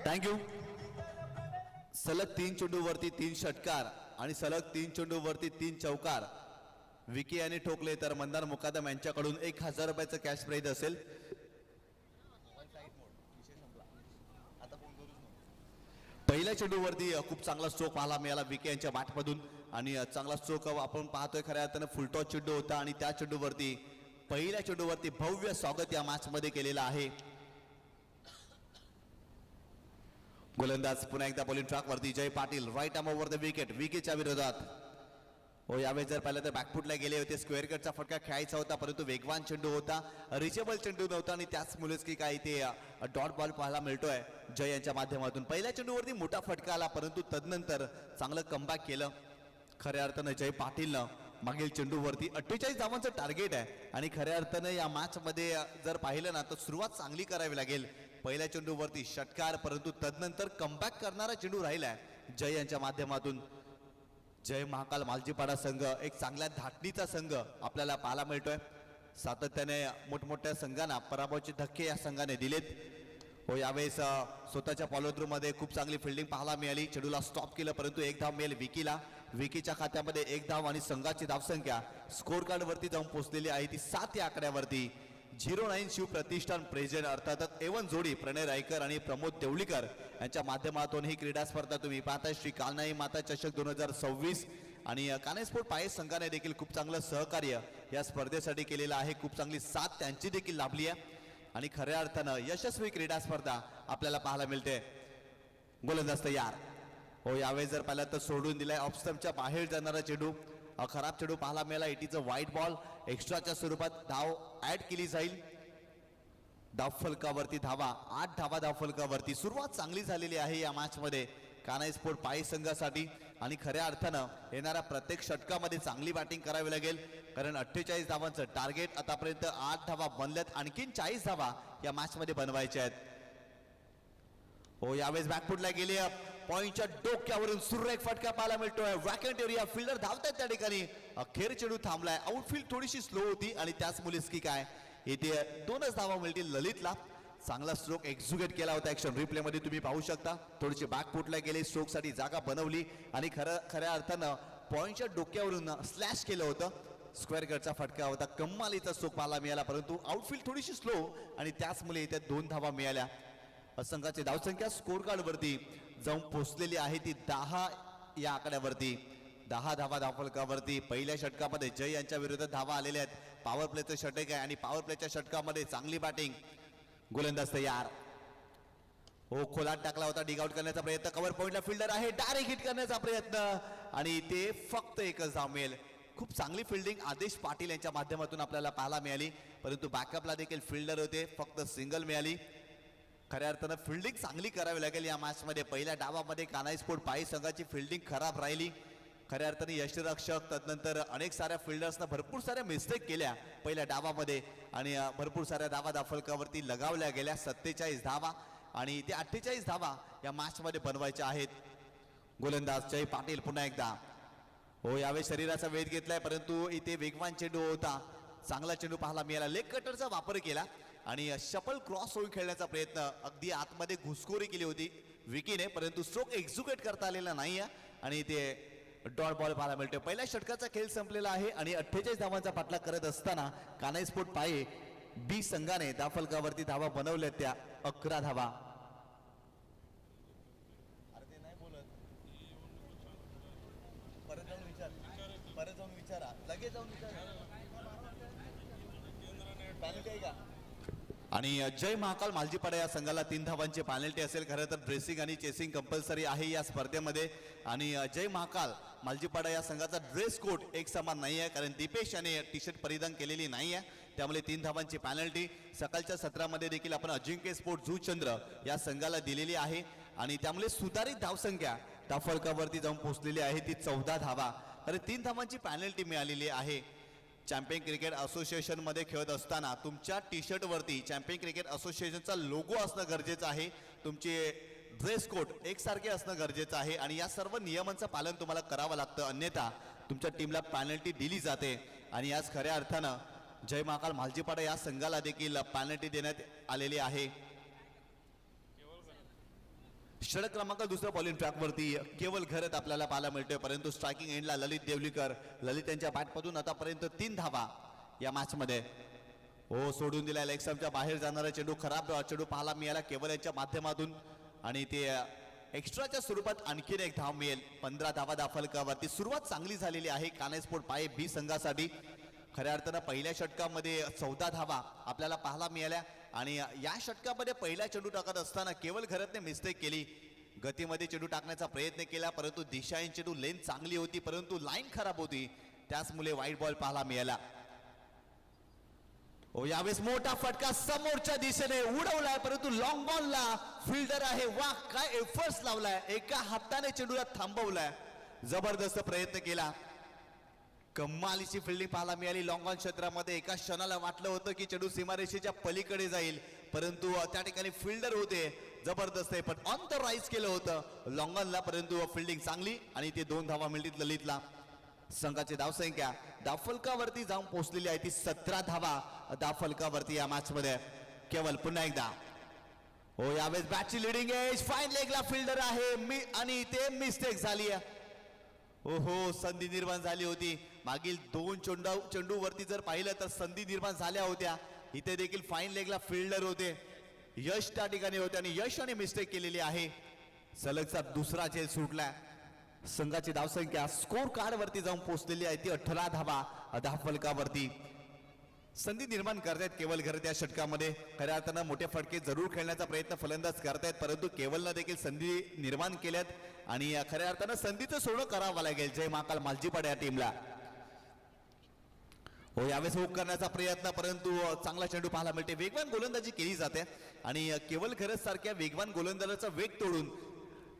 थँक्यू. सलग 3 चेंडूवरती 3 षटकार आणि सलग 3 चेंडूवरती 3 चौकार विकी यांनी ठोकले तर मंदार मुकादम यांच्याकडून 1000 रुपयाचं कॅश प्राइज असेल. पहिल्या चेंडूवरती खूप चांगला स्ट्रोक पाहायला मिळाला विकी यांच्या बॅटमधून. आणि चांगला स्ट्रोक आपण पाहतोय. खऱ्या अर्थानं फुलटॉस चेंडू होता आणि त्या चेंडूवरती पहिल्या चेंडूवरती भव्य स्वागत या मॅच मध्ये केलेलं आहे. गोलंदाज पुन्हा एकदा बॉलिंग ट्रॅक वरती Jay Patil. Right arm over the wicket. विकीच्या विरोधात हो यावेळी जर पाहिलं तर बॅकफुटला गेले होते. स्क्वेअर कटचा फटका खेळायचा होता परंतु वेगवान चेंडू होता. रिचेबल चेंडू नव्हता आणि त्याचमुळेच की काय ते डॉट बॉल पाहायला मिळतोय जय यांच्या माध्यमातून. पहिल्या चेंडूवरती मोठा फटका आला परंतु तदनंतर चांगलं कमबॅक केलं खऱ्या अर्थानं जय पाटीलनं. मागील चेंडूवरती 48 धावांचं टार्गेट आहे आणि खऱ्या अर्थानं या मॅच मध्ये जर पाहिलं ना तर सुरुवात चांगली करावी लागेल. पहिल्या चेंडूवरती षटकार परंतु तदनंतर कमबॅक करणारा चेंडू राहिलाय जय यांच्या माध्यमातून. जय महाकाल मालजीपाडा संघ एक चांगल्या धाटणीचा संघ आपल्याला पाहायला मिळतोय. सातत्याने मोठमोठ्या संघांना पराभवाचे धक्के या संघाने दिलेत. हो यावेळेस स्वतःच्या फॉलोथ्रू मध्ये खूप चांगली फिल्डिंग पाहायला मिळाली. चेंडूला स्टॉप केलं परंतु 1 धाव मिळेल विकीला. विकीच्या खात्यामध्ये 1 धाव आणि संघाची धावसंख्या स्कोर कार्ड वरती जाऊन पोहोचलेली आहे ती 7 या आकड्यावरती. 09 शिव प्रतिष्ठान प्रेझेंट अर्थातच एवन जोडी प्रणय रायकर आणि प्रमोद देवलीकर यांच्या माध्यमातून ही क्रीडा स्पर्धा तुम्ही पाहताय. श्री कालनाई माता चषक 2026 आणि कानई स्पोर्ट पाय संघाने देखील खूप चांगलं सहकार्य या स्पर्धेसाठी केलेलं आहे. खूप चांगली साथ त्यांची देखील लाभली आहे आणि खऱ्या अर्थानं यशस्वी क्रीडा स्पर्धा आपल्याला पाहायला मिळते. गोलंदाज तयार. हो यावेळी जर पाहिलं तर सोडून दिलाय ऑफ स्टंपच्या बाहेर जाणारा चेंडू. खराब चेंडू पाहायला मिळाला. इटीचं व्हाईट बॉल. एक्स्ट्राच्या स्वरूपात धाव ऍड केली जाईल. धाव फलकावरती धावा 8 धावा धाव फलकावरती. सुरुवात चांगली झालेली आहे या मॅच मध्ये कानई स्पोर्ट पाय संघासाठी आणि खऱ्या अर्थानं येणाऱ्या प्रत्येक षटकामध्ये चांगली बॅटिंग करावी लागेल कारण 48 धावांचं टार्गेट. आतापर्यंत 8 धावा बनल्यात. आणखीन 40 धावा या मॅच मध्ये बनवायच्या आहेत. हो यावेळेस बॅकफुटला गेली. पॉइंटच्या डोक्यावरून सुरेख फटका पाहायला मिळतोय. वॅकंट एरिया फिल्डर धावतात त्या ठिकाणी. अखेर चेंडू थांबलाय. आउटफील्ड थोडीशी स्लो होती आणि त्याचमुळेच की काय इथे 2च धावा मिळतील ललितला. चांगला स्ट्रोक एक्झिक्यूट केला होता. ऍक्शन रिप्ले मध्ये तुम्ही पाहू शकता. थोडीशी बॅकफुटला गेले. स्ट्रोक साठी जागा बनवली आणि खऱ्या अर्थानं पॉइंटच्या डोक्यावरून स्लॅश केलं होतं. स्क्वेअर कटचा फटका होता, कम्मालीचा स्ट्रोक पाहायला मिळाला, परंतु आउटफील्ड थोडीशी स्लो आणि त्याचमुळे त्या 2 धावा मिळाल्या. संघाची धावसंख्या स्कोर कार्ड वरती जाऊन पोहोचलेली आहे ती 10 या आकड्यावरती. 10 धावा धावफलकावरती. पहिल्या षटकामध्ये जय यांच्या विरोधात धावा आलेल्या आहेत. पॉवर प्लेचं षटक आहे आणि पॉवर प्लेच्या षटकामध्ये चांगली बॅटिंग. गोलंदाज तयार. हो, खोलात टाकला होता, डिग आउट करण्याचा प्रयत्न, कव्हर पॉइंटला फिल्डर आहे, डायरेक्ट हिट करण्याचा प्रयत्न आणि ते फक्त एकच धाव मिळेल. खूप चांगली फिल्डिंग आदेश पाटील यांच्या माध्यमातून आपल्याला पाहायला मिळाली, परंतु बॅकअपला देखील फिल्डर होते, फक्त सिंगल मिळाली. खऱ्या अर्थानं फिल्डिंग चांगली करावी लागेल या मॅचमध्ये. पहिल्या डावामध्ये कानाई स्पोर्ट पाही संघाची फिल्डिंग खराब राहिली. खऱ्या अर्थाने यष्टीरक्षक तदनंतर अनेक साऱ्या फिल्डर्सनं भरपूर साऱ्या मिस्टेक केल्या पहिल्या डावामध्ये आणि भरपूर साऱ्या धावा धावफलकावरती लगावल्या गेल्या. 47 धावा आणि ते 48 धावा या मॅचमध्ये बनवायच्या आहेत. गोलंदाज जय पाटील पुन्हा एकदा. हो, यावेळी शरीराचा वेध घेतलाय, परंतु इथे वेगवान चेंडू होता, चांगला चेंडू पाहायला मिळाला. लेग कटरचा वापर केला आणि शपल क्रॉस होऊन खेळण्याचा प्रयत्न, अगदी आतमध्ये घुसखोरी केली होती विकीने, परंतु स्ट्रोक एक्झिक्यूट करता आलेला नाही आणि ते डॉट बॉल पाहायला मिळतोय. पहिल्या षटकाचा खेळ संपलेला आहे आणि 48 धावांचा पाठलाग करत असताना कानाई स्पोर्ट पाही बी संघाने धावफलकावरती धावा बनवल्या, त्या 11 धावा. आणि जय महाकाल मालजीपाडा या संघाला 3 धावांची पेनल्टी असेल. खरं तर ड्रेसिंग आणि चेसिंग कंपल्सरी आहे या स्पर्धेमध्ये आणि जय महाकाल मालजीपाडा या संघाचा ड्रेस कोड एक समान नाही आहे, कारण दीपेश याने टी शर्ट परिधान केलेली नाही आहे, त्यामुळे 3 धावांची पेनल्टी. सकाळच्या सत्रामध्ये देखील आपण अजिंक्य स्पोर्ट जुचंद्र या संघाला दिलेली आहे आणि त्यामुळे सुधारित धावसंख्या धावफलकावरती जाऊन पोहोचलेली आहे ती 14 धावा. अरे 3 धावांची पेनल्टी मिळालेली आहे. चॅम्पियन क्रिकेट असोसिएशन मध्ये खेळत असताना तुमच्या टी शर्ट वरती चॅम्पियन क्रिकेट असोसिएशनचा लोगो असणं गरजेचं आहे, तुमचे ड्रेस कोड एकसारखे असणं गरजेचं आहे आणि या सर्व नियमांचं पालन तुम्हाला करावं लागतं, अन्यथा तुमच्या टीमला पेनल्टी दिली जाते. आणि आज खऱ्या अर्थानं जय महाकाल मालजीपाडा या संघाला देखील पेनल्टी देण्यात आलेली आहे. षटक क्रमांक 2 बॉलिंग ट्रॅकवरती केवळ घरत आपल्याला पाहायला मिळतोय, परंतु स्ट्रायकिंग एंडला ललित देवलीकर. ललित यांच्या बॅटमधून आतापर्यंत 3 धावा या मॅच मध्ये. हो, सोडून दिला लेग स्टंपच्या बाहेर जाणारा चेंडू, खराब चेंडू पाहायला मिळाला केवळ यांच्या माध्यमातून आणि ते एक्स्ट्राच्या स्वरूपात आणखीन एक धाव मिळेल. 15 धावा धावफलकावरती. सुरुवात चांगली झालेली आहे कानाई स्पोर्ट पाही बी संघासाठी. खऱ्या अर्थानं पहिल्या षटकामध्ये 14 धावा आपल्याला पाहायला मिळाल्या आणि या षटकामध्ये पहिला चेंडू टाकत असताना केवळ घरतने मिस्टेक केली. गतीमध्ये चेंडू टाकण्याचा प्रयत्न केला, परंतु दिशाहीन चेंडू, लेन चांगली होती परंतु लाईन खराब होती, त्याचमुळे वाईट बॉल पाहायला मिळाला. हो, यावेळेस मोठा फटका समोरच्या दिशेने उडवलाय, परंतु लॉंग बॉलला फिल्डर आहे. वा, काय एफर्ट्स लावलाय, एका हाताने चेंडूला थांबवलाय, जबरदस्त प्रयत्न केला. कमालीची फिल्डिंग पाहायला मिळाली लॉंग ऑन क्षेत्रामध्ये. एका क्षणाला वाटलं होतं की चेंडू सीमारेषेच्या पलीकडे जाईल, परंतु त्या ठिकाणी फिल्डर होते, जबरदस्त आहे, पण ऑन द राईज केलं होतं लॉंग ऑनला, परंतु फिल्डिंग चांगली आणि ते 2 धावा मिळतील ललितला. संघाची धावसंख्या धावफलकावरती जाऊन पोहोचलेली आहे ती 17 धावा धावफलकावरती या मॅच मध्ये. केवळ पुन्हा एकदा. हो, यावेळेस बॅटची लिडिंग एज, फाईन लेगला फिल्डर आहे आणि ते मिस्टेक झाली आहे. हो, संधी निर्माण झाली होती. मागील 2 चेंडूवरती जर पाहिलं तर संधी निर्माण झाल्या होत्या. इथे देखील फाईन लेगला फिल्डर होते, यश त्या ठिकाणी होते आणि यशाने मिस्टेक केलेली आहे. सलगचा दुसरा झेल सुटला. संघाची धावसंख्या स्कोर कार्ड वरती जाऊन पोहोचलेली आहे ती 18 धावा धावफलकावरती. संधी निर्माण करतायत केवळ घर त्या षटकामध्ये. खऱ्या अर्थानं मोठे फटके जरूर खेळण्याचा प्रयत्न फलंदाज करतायत, परंतु केवलनं देखील संधी निर्माण केल्यात आणि खऱ्या अर्थानं संधीचं सोडं करावं लागेल जय महाकाल मालजीपाडा या टीमला. हो, यावेळेस हुक करण्याचा प्रयत्न, परंतु चांगला चेंडू पाहायला मिळते. वेगवान गोलंदाजी केली जाते आणि केवळ खरंच सारख्या वेगवान गोलंदाजाचा वेग तोडून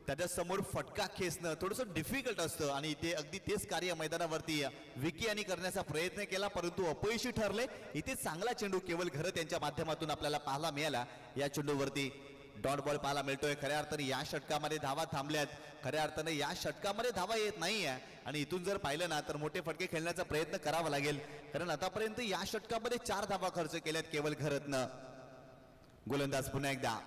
त्याच्या समोर फटका खेचणं थोडंसं डिफिकल्ट असतं आणि ते अगदी तेच कार्य मैदानावरती विकी यांनी करण्याचा प्रयत्न केला, परंतु अपयशी ठरले. इथे चांगला चेंडू केवळ घरत यांच्या माध्यमातून आपल्याला पाहायला मिळाला. या चेंडूवरती डॉट बॉल पाहायला मिळतोय. खऱ्या अर्थाने या षटकामध्ये धावा थांबल्यात, खऱ्या अर्थाने या षटकामध्ये धावा येत नाहीये आणि इथून जर पाहिलं ना तर मोठे फटके खेळण्याचा प्रयत्न करावा लागेल, कारण आतापर्यंत या षटकामध्ये 4 धावा खर्च केल्यात केवळ घरतनं. गोलंदाज पुन्हा एकदा.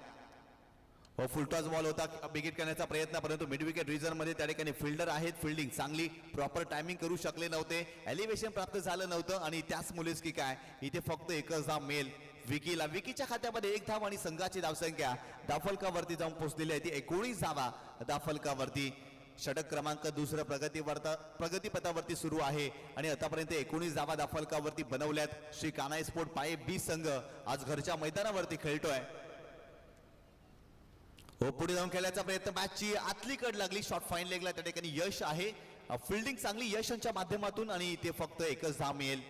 फुलटॉस बॉल होता, विकेट करण्याचा प्रयत्न, परंतु मिड विकेट रिजन मध्ये त्या ठिकाणी फिल्डर आहेत, फिल्डिंग चांगली प्रॉपर टायमिंग करू शकले नव्हते, एलिव्हेशन प्राप्त झालं नव्हतं आणि त्याचमुळेच की काय इथे फक्त एकच धाव मिळेल विकीला. विकीच्या खात्यामध्ये एक धाव आणि संघाची धावसंख्या धावफलकावरती जाऊन पोहोचलेली आहे ती 19 धावा धावफलकावरती. षटक क्रमांक दुसरं प्रगतीपथावरती सुरू आहे आणि आतापर्यंत 19 धावा धावफलकावरती बनवल्यात. श्री कान्हाई स्पोर्ट पाये बी संघ आज घरच्या मैदानावरती खेळतोय. पुढे जाऊन खेळण्याचा प्रयत्न, मॅचची आतली कड लागली, शॉर्ट फाईन लेगला त्या ठिकाणी यश आहे, फिल्डिंग चांगली यश यांच्या माध्यमातून आणि ते फक्त एकच धाव मिळेल.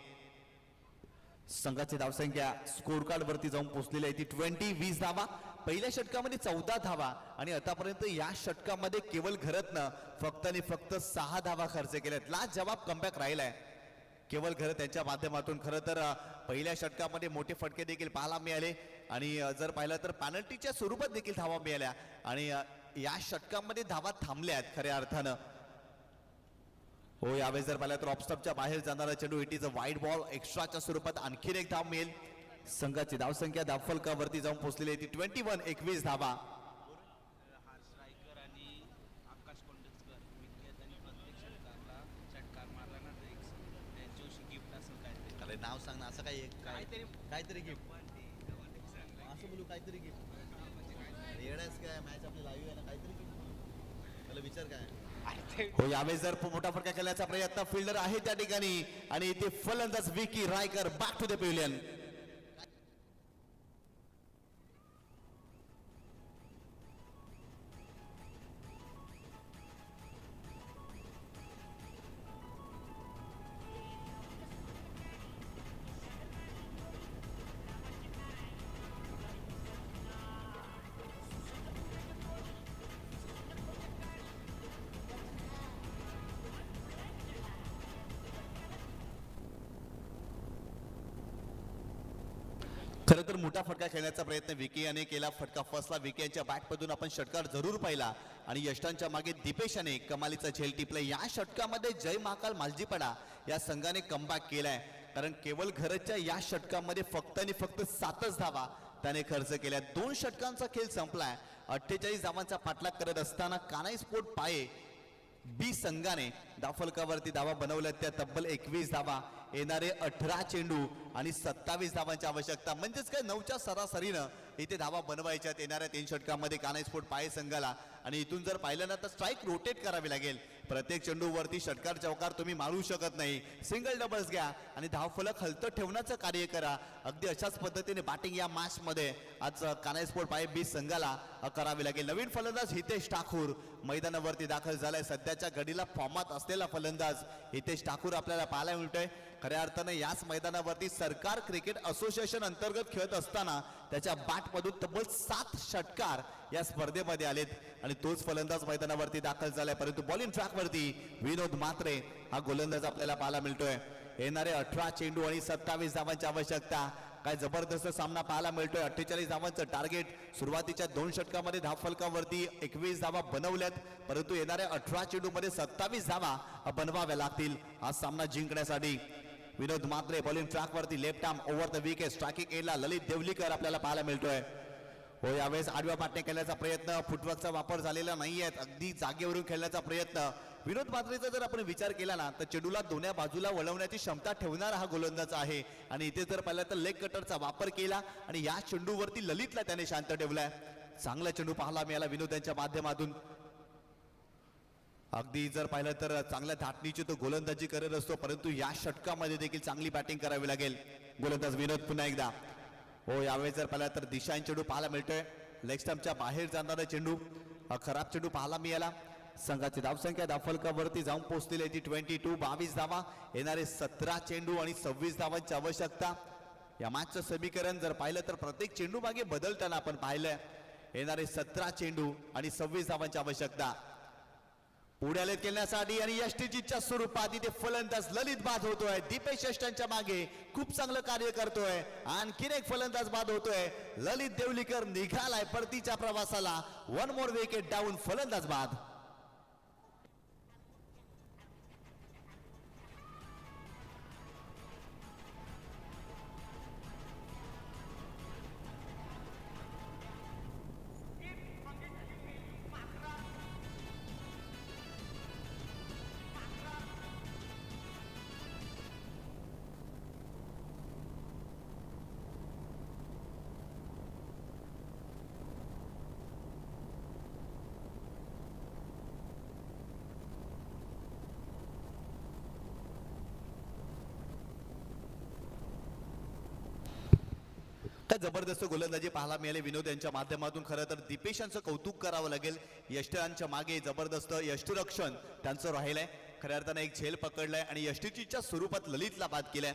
संघाची धावसंख्या स्कोर कार्ड वरती जाऊन पोहोचलेली आहे ती 20 धावा. पहिल्या षटकामध्ये 14 धावा आणि आतापर्यंत या षटकामध्ये केवळ घरतनं फक्त आणि फक्त 6 धावा खर्च केल्यात. लास्ट जवाब कमबॅक राहिलाय केवळ घर त्यांच्या माध्यमातून. खरं तर पहिल्या षटकामध्ये मोठे फटके देखील पाहायला मिळाले आणि जर पाहिलं तर पॅनल्टीच्या स्वरूपात देखील धावा मिळाल्या आणि या षटकामध्ये धावा थांबल्यात खऱ्या अर्थानं. हो, यावेळेस जर पाहिलं तर ऑफस्टॉपच्या बाहेर जाणारा चेंडू, it is a wide ball, एक्स्ट्राच्या स्वरूपात आणखीन एक धाव मिळेल. संघाची धावसंख्या धावफलकावरती जाऊन पोहोचलेली आहे ती 21 धावा. अरे नाव सांग ना, असं काहीतरी गिफ्ट असं बोलू, काहीतरी गिफ्ट येण्यास काय मॅच आपली लाईव्ह आहे ना, काहीतरी गिफ्ट मला विचार काय. हो, यावेळेस जर मोठा फटका खेळण्याचा प्रयत्न, फिल्डर आहे त्या ठिकाणी आणि इथे फलंदाज Vicky Raikar back to the pavilion. खरं तर मोठा फटका खेळण्याचा प्रयत्न विकी याने केला, फटका फसला. विकी यांच्या बॅटमधून आपण षटकार जरूर पाहिला आणि यष्टांच्या मागे दीपेश याने कमालीचा झेल टिपला. या षटकामध्ये जय महाकाल मालजीपडा या संघाने कमबॅक केलाय, कारण केवळ घरच्या या षटकामध्ये फक्त आणि फक्त 7च धावा त्याने खर्च केल्या. 2 षटकांचा खेळ संपलाय. 48 धावांचा पाठलाग करत असताना कान्हाई स्पोर्ट पाये बी संघाने धावफलकावरती धावा बनवल्या त्या तब्बल 21 धावा. येणारे 18 चेंडू आणि 27 धावांची आवश्यकता, म्हणजेच काय 9च्या सरासरीनं इथे धावा बनवायच्या येणाऱ्या 3 षटकामध्ये कान्हाई स्पोर्ट पाये संघाला. आणि इथून जर पाहिलं ना तर स्ट्राईक रोटेट करावी लागेल. प्रत्येक चेंडूवरती षटकार चौकार तुम्ही मारू शकत नाही, सिंगल डबल्स घ्या आणि धावफलक हलतं ठेवण्याचं कार्य करा. अगदी अशाच पद्धतीने बॅटिंग या मॅच मध्ये आज कान्हाई स्पोर्ट पाये बी संघाला करावी लागेल. नवीन फलंदाज हितेश ठाकूर मैदानावरती दाखल झालाय. सध्याच्या घडीला फॉर्मात असलेला फलंदाज हितेश ठाकूर आपल्याला पाहायला मिळतोय. खऱ्या अर्थानं याच मैदानावरती सरकार क्रिकेट असोसिएशन अंतर्गत खेळत असताना त्याच्या बॅटमधून तब्बल 7 षटकार या स्पर्धेमध्ये आलेत आणि तोच फलंदाज मैदानावरती दाखल झालाय. परंतु बॉलिंग ट्रॅकवरती विनोद म्हात्रे हा गोलंदाज आपल्याला पाहायला मिळतोय. येणारे 18 चेंडू आणि 27 धावांची आवश्यकता. काय जबरदस्त सामना पाहायला मिळतोय. 48 धावांचं टार्गेट. सुरुवातीच्या 2 षटकामध्ये धावफलकावरती 21 धावा बनवल्यात, परंतु येणाऱ्या 18 चेंडू मध्ये 27 धावा बनवाव्या लागतील हा सामना जिंकण्यासाठी. विनोद म्हात्रे बॉलिंग ट्रॅकवरती, left arm over the wicket. Striking एंडला ललित देवलीकर आपल्याला पाहायला मिळतोय. हो, यावेळेस आडव्या पाटणे खेळण्याचा प्रयत्न, फुटवर्कचा वापर झालेला नाहीये, अगदी जागेवरून खेळण्याचा प्रयत्न. विनोद म्हात्रेचा जर आपण विचार केला ना तर चेंडूला दोन्ही बाजूला वळवण्याची क्षमता ठेवणारा हा गोलंदाज आहे आणि इथे जर पाहिलं तर लेग कटरचा वापर केला आणि या चेंडूवरती ललितला त्याने शांत ठेवलाय. चांगला चेंडू पाहायला मिळाला विनोद यांच्या माध्यमातून. अगदी जर पाहिलं तर चांगल्या धाटणीची तो गोलंदाजी करत असतो, परंतु या षटकामध्ये देखील चांगली बॅटिंग करावी लागेल. गोलंदाज विनोद पुन्हा एकदा. हो, यावेळेस जर पाहिलं तर दिशांत चेंडू पाहायला मिळतोय. लेग स्टंपच्या बाहेर जाणारा चेंडू, खराब चेंडू पाहायला मिळाला. संघाची धावसंख्या धावफलकावरती जाऊन पोहोचलेली आहे ती 22 धावा. येणारे 17 चेंडू आणि 26 धावांची आवश्यकता. या मॅचचं समीकरण जर पाहिलं तर प्रत्येक चेंडू मागे बदलताना आपण पाहिलंय. येणारे 17 चेंडू आणि 26 धावांची आवश्यकता. पुढे खेळण्यासाठी आणि यष्टीजीच्या स्वरूपात इथे फलंदाज ललित बाद होतोय. दीपेश यष्टांच्या मागे खूप चांगलं कार्य करतोय. आणखीन एक फलंदाज बाद होतोय. ललित देवलीकर निघालाय परतीच्या प्रवासाला. 1 मोर विकेट डाऊन, फलंदाज बाद. काय जबरदस्त गोलंदाजी पाहायला मिळाली विनोद यांच्या माध्यमातून. खरं तर दीपेश यांचं कौतुक करावं लागेल. यष्टीरांच्या मागे जबरदस्त यष्टीरक्षण त्यांचं राहिलंय. खऱ्या अर्थानं एक झेल पकडलाय आणि यष्टीचीच्या स्वरूपात ललितला बाद केलाय.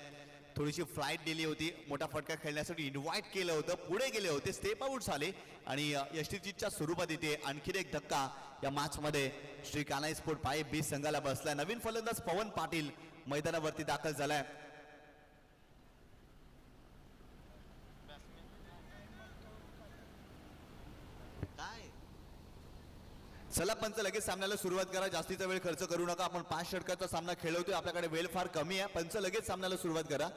थोडीशी फ्लाईट दिली होती, मोठा फटका खेळण्यासाठी इन्व्हाइट केलं होतं, पुढे गेले होते, स्टेप आउट झाले आणि यष्टीचीच्या स्वरूपात इथे आणखीन एक धक्का या मॅच मध्ये श्री कान्हाई स्पोर्ट पाये 20 संघाला बसलाय. नवीन फलंदाज पवन पाटील मैदानावरती दाखल झालाय. चला पंच लगेच सामन्याला सुरुवात करा. जास्तीचा वेळ खर्च करू नका. आपण 5 षटकाचा सामना खेळवतोय, आपल्याकडे वेळ फार कमी आहे. पंच लगेच सामन्याला सुरुवात करा.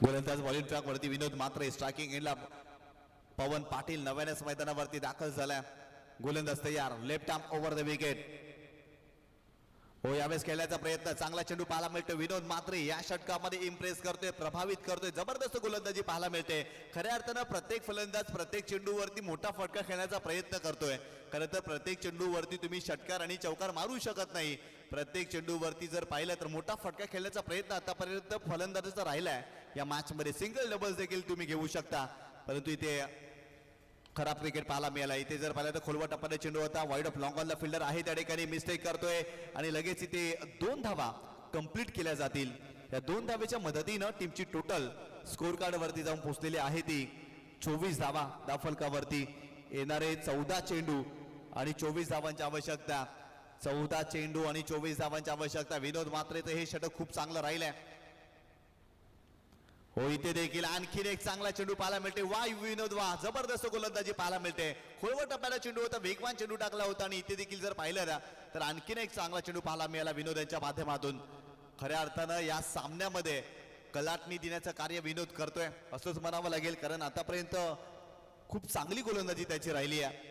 गोलंदाज बॉलिंग ट्रॅक वरती विनोद मात्रे, स्ट्रायकिंग एंडला पवन पाटील नव्यानेच मैदानावरती दाखल झालाय. गोलंदाज तयार, left arm over the wicket. हो यावेळेस खेळण्याचा प्रयत्न, चांगला चेंडू पाहायला मिळतो. विनोद मात्रे या षटकामध्ये इम्प्रेस करतोय, प्रभावित करतोय, जबरदस्त गोलंदाजी पाहायला मिळते. खऱ्या अर्थानं प्रत्येक फलंदाज प्रत्येक चेंडूवरती मोठा फटका खेळण्याचा प्रयत्न करतोय. खरं तर प्रत्येक चेंडूवरती तुम्ही षटकार आणि चौकार मारू शकत नाही. प्रत्येक चेंडूवरती जर पाहिलं तर मोठा फटका खेळण्याचा प्रयत्न आतापर्यंत फलंदाजाचा राहिलाय. या मॅच मध्ये सिंगल डबल्स देखील तुम्ही घेऊ शकता, परंतु इथे खराब क्रिकेट पाहायला मिळाला. इथे जर पाहिलं तर खोलवा टप्प्याने चेंडू होता, वाईड ऑफ लॉंग ऑनला फिल्डर आहे, त्या ठिकाणी मिस्टेक करतोय आणि लगेच इथे 2 धावा कंप्लीट केल्या जातील. या 2 धावेच्या मदतीनं टीमची टोटल स्कोर कार्ड वरती जाऊन पोहोचलेली आहे ती 24 धावा. धावफलकावरती येणारे 14 चेंडू आणि 24 धावांची आवश्यकता. 14 चेंडू आणि 24 धावांची आवश्यकता. विनोद मात्रेचं हे षटक खूप चांगलं राहिलंय. हो इथे देखील आणखीन एक चांगला चेंडू पाहायला मिळते. वा विनोद वा, जबरदस्त गोलंदाजी पाहायला मिळते. खोलवर टप्प्याला चेंडू होता, वेगवान चेंडू टाकला होता आणि इथे देखील जर पाहिलं ना तर आणखीन एक चांगला चेंडू पाहायला मिळाला विनोद यांच्या माध्यमातून. खऱ्या अर्थानं या सामन्यामध्ये कलाटणी देण्याचं कार्य विनोद करतोय असंच म्हणावं लागेल, कारण आतापर्यंत खूप चांगली गोलंदाजी त्याची राहिली आहे.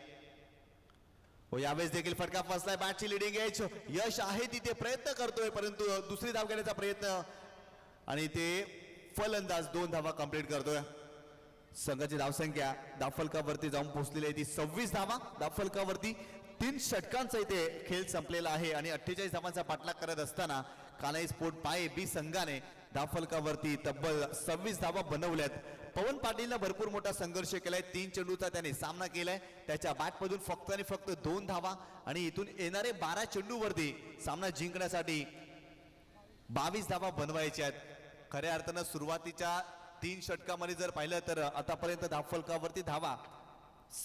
हो यावेळेस देखील फटका फसलाय. बॅटची लिडिंग एज, यश आहे तिथे, प्रयत्न करतोय परंतु दुसरी धाव घेण्याचा प्रयत्न आणि ते फलंदाज 2 धावा कंप्लीट करतोय. संघाची धावसंख्या धावफलकावरती जाऊन पोहोचलेली आहे ती 26 धावा. धावफलकावरती 3 षटकांचा इथे खेळ संपलेला आहे आणि 48 धावांचा पाठलाग करत असताना कान्हाई स्पोर्ट पाये बी संघाने धावफलकावरती तब्बल 26 धावा बनवल्यात. पवन पाटीलनं भरपूर मोठा संघर्ष केलाय. 3 चेंडूचा त्याने सामना केलाय. त्याच्या बॅटमधून फक्त आणि फक्त 2 धावा आणि इथून येणारे 12 चेंडूवरती सामना जिंकण्यासाठी 22 धावा बनवायच्या आहेत. खऱ्या अर्थानं सुरुवातीच्या 3 षटकामध्ये जर पाहिलं तर आतापर्यंत धावफलकावरती धावा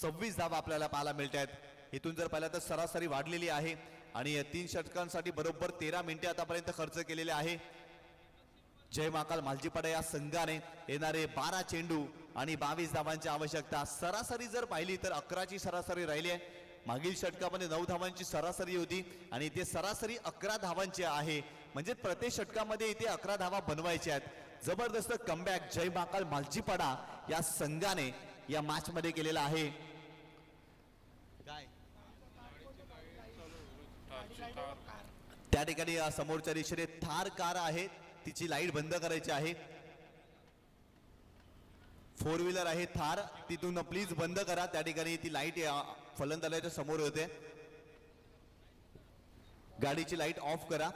26 धावा आपल्याला पाहायला मिळत आहेत. इथून जर पाहिलं तर सरासरी वाढलेली आहे आणि 3 षटकांसाठी बरोबर 13 मिनिटे आतापर्यंत खर्च केलेले आहे. जय महाकाल मालजीपाडा या संघाने येणारे 12 चेंडू आणि 22 धावांची आवश्यकता. सरासरी जर पाहिली तर 11ची सरासरी राहिली आहे. मागील षटकामध्ये 9 धावांची सरासरी होती आणि इथे सरासरी 11 धावांची आहे. म्हणजे प्रत्येक षटकामध्ये इथे 11 धावा बनवायच्या आहेत. जबरदस्त कमबॅक जय महाकाल मालजीपाडा या संघाने या मॅच मध्ये केलेला आहे. त्या ठिकाणी समोरच्या दिशेने थार कार आहे, तिची लाईट बंद करायची आहे. 4 व्हीलर आहे थार, तिथून प्लीज बंद करा. त्या ठिकाणी ती लाईट फलंदाजाच्या समोर होते. गाडीची लाईट ऑफ करा.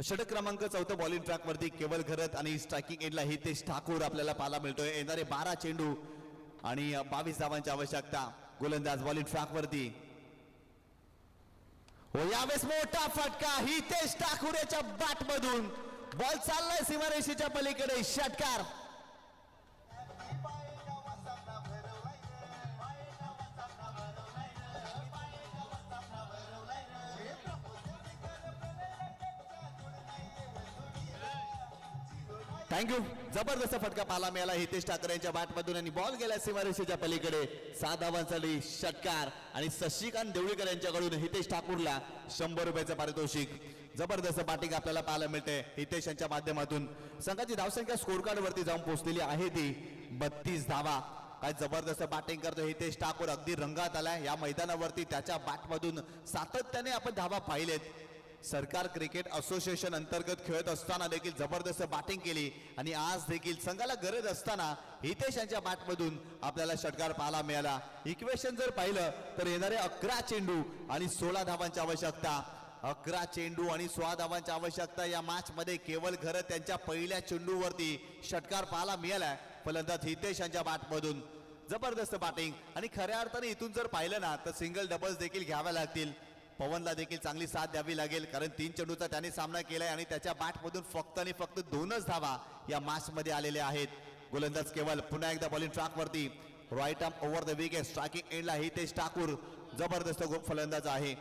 षटक क्रमांक 4 बॉलिंग ट्रॅक वरती केवल घरत आणि स्ट्रायकिंग एंडला हितेश ठाकूर आपल्याला पाहायला मिळतोय. येणारे 12 चेंडू आणि 22 धावांची आवश्यकता. गोलंदाज बॉलिंग ट्रॅक वरती. हो यावेळेस मोठा फटका हितेश ठाकूर याच्या बॅट मधून. बॉल चाललाय सीमारेषेच्या पलीकडे. षटकार. थँक्यू. जबरदस्त फटका पाहायला मिळाला हितेश ठाकरे यांच्या बॅटमधून आणि बॉल गेला सीमारेषेच्या पलीकडे. 7 धावांसाठी षटकार आणि शशिकांत देवळीकर यांच्याकडून हितेश ठाकूरला 100 रुपयाचं पारितोषिक. जबरदस्त बॅटिंग आपल्याला पाहायला मिळते हितेश यांच्या माध्यमातून. संघाची धावसंख्या स्कोर कार्ड वरती जाऊन पोहोचलेली आहे ती 32 धावा. काय जबरदस्त बॅटिंग करतो हितेश ठाकूर, अगदी रंगात आलाय या मैदानावरती. त्याच्या बॅटमधून सातत्याने आपण धावा पाहिलेत. सरकार क्रिकेट असोसिएशन अंतर्गत खेळत असताना देखील जबरदस्त बॅटिंग केली आणि आज देखील संघाला गरज असताना हितेश यांच्या बॅटमधून आपल्याला षटकार पाहायला मिळाला. इक्वेशन जर पाहिलं तर येणारे 11 चेंडू आणि 16 धावांची आवश्यकता. 11 चेंडू आणि 16 धावांची आवश्यकता. या मॅच मध्ये केवल घरत त्यांच्या पहिल्या चेंडूवरती षटकार पाहायला मिळालाय. फलंदाज हितेश यांच्या बॅटमधून जबरदस्त बॅटिंग आणि खऱ्या अर्थाने इथून जर पाहिलं ना तर सिंगल डबल्स देखील घ्याव्या लागतील. पवनला देखील चांगली साथ द्यावी लागेल कारण 3 चेंडूचा त्याने सामना केलाय आणि त्याच्या बॅटमधून फक्त आणि फक्त 2च धावा या मॅच मध्ये आलेल्या आहेत. गोलंदाज केवल पुन्हा एकदा बॉलिंग ट्रॅक वरती. Right arm over the wicket. Striking एंडला हितेश ठाकूर जबरदस्त फलंदाज आहे.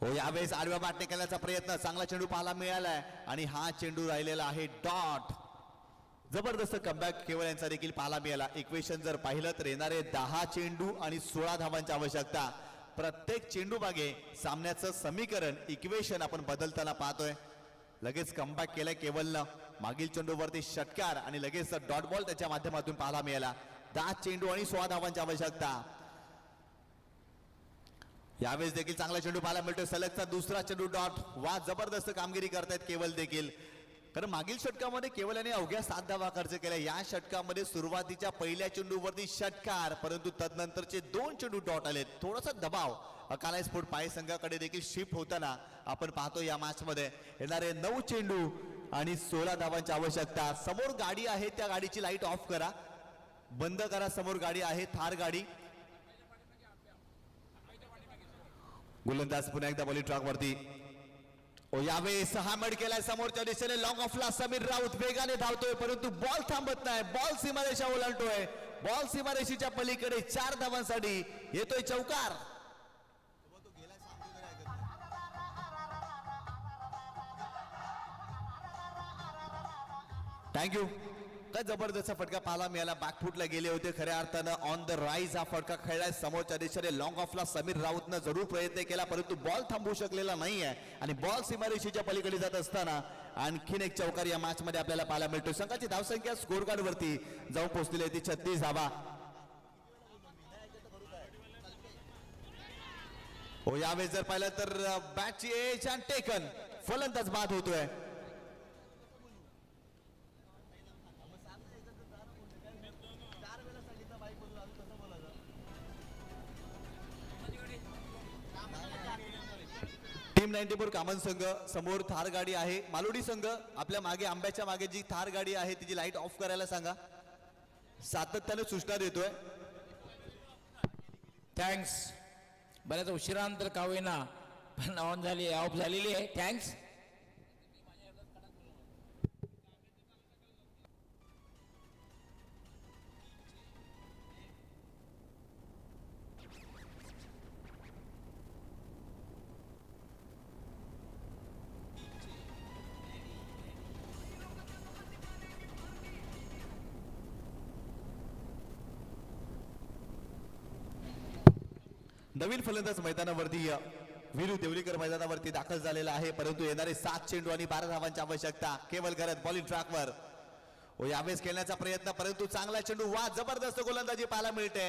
हो यावेळेस आडव्या बॅटने करण्याचा प्रयत्न. चांगला चेंडू पाहायला मिळालाय आणि हा चेंडू राहिलेला आहे डॉट. जबरदस्त कमबॅक केवळ यांचा देखील पाहायला मिळाला. इक्वेशन जर पाहिलं तर येणारे 10 चेंडू आणि 16 धावांची आवश्यकता. प्रत्येक चेंडू मागे सामन्याचं समीकरण इक्वेशन आपण बदलताना पाहतोय. लगेच कमबॅक केलाय केवलनं. मागील चेंडूवरती षटकार आणि लगेच डॉट बॉल त्याच्या माध्यमातून पाहायला मिळाला. 10 चेंडू आणि 16 धावांची आवश्यकता. यावेळेस देखील चांगला चेंडू पाहायला मिळतोय. सलगचा दुसरा चेंडू डॉट. वा जबरदस्त कामगिरी करतायत केवल देखील. कारण मागील षटकामध्ये केवल यांनी अवघ्या 7 धावा खर्च केल्या. या षटकामध्ये सुरुवातीच्या पहिल्या चेंडूवरती षटकार परंतु तदनंतरचे 2 चेंडू डॉट आलेत. थोडासा दबाव अकाला स्पोर्ट पाय संघाकडे देखील शिफ्ट होताना आपण पाहतो या मॅच मध्ये. येणारे 9 चेंडू आणि 16 धावांची आवश्यकता. समोर गाडी आहे त्या गाडीची लाईट ऑफ करा. बंद करा. समोर गाडी आहे थार गाडी. गोलंदाज पुन्हा एकदा बॉलिंग ट्रॅक वरती. यावेळेस हामड केलाय समोरच्या दिशेने. लॉंग ऑफला समीर राऊत वेगाने धावतोय परंतु बॉल थांबत नाही. बॉल सीमारेषा ओलांडतोय. बॉल सीमारेषेच्या पलीकडे 4 धावांसाठी येतोय चौकार. थँक्यू. काय जबरदस्त फटका पाहायला मिळाला. बॅकफुटला गेले होते खऱ्या अर्थानं. ऑन द राईज हा फटका खेळलाय समोरच्या दिशेने. लॉंग ऑफला समीर राऊतनं जरूर प्रयत्न केला परंतु बॉल थांबवू शकलेला नाहीये आणि बॉल सीमारेषेच्या पलीकडे जात असताना आणखीन एक चौकार या मॅच मध्ये आपल्याला पाहायला मिळतो. संघाची धावसंख्या स्कोर कार्ड वरती जाऊन पोहोचलेली आहे ती 36 धावा. यावेळेस जर पाहिलं तर बॅटची एज अँड टेकन. फलंदाज बाद होतोय. टीम 94 कामन संघ समोर थार गाडी आहे. मालोडी संघ आपल्या मागे आंब्याच्या मागे जी थार गाडी आहे तिची लाईट ऑफ करायला सांगा. सातत्याने सूचना देतोय. थँक्स. बऱ्याच उशिरानंतर का होईना पण ऑन झाली ऑफ झालेली आहे. थँक्स. नवीन फलंदाज मैदानावरती वीरू देवलीकर मैदानावरती दाखल झालेला आहे परंतु येणारे 7 चेंडू आणि 12 धावांची आवश्यकता. केवल घरत बॉलिंग ट्रॅकवर. यावेळेस खेळण्याचा प्रयत्न परंतु चांगला चेंडू. वा जबरदस्त गोलंदाजी पाहायला मिळते.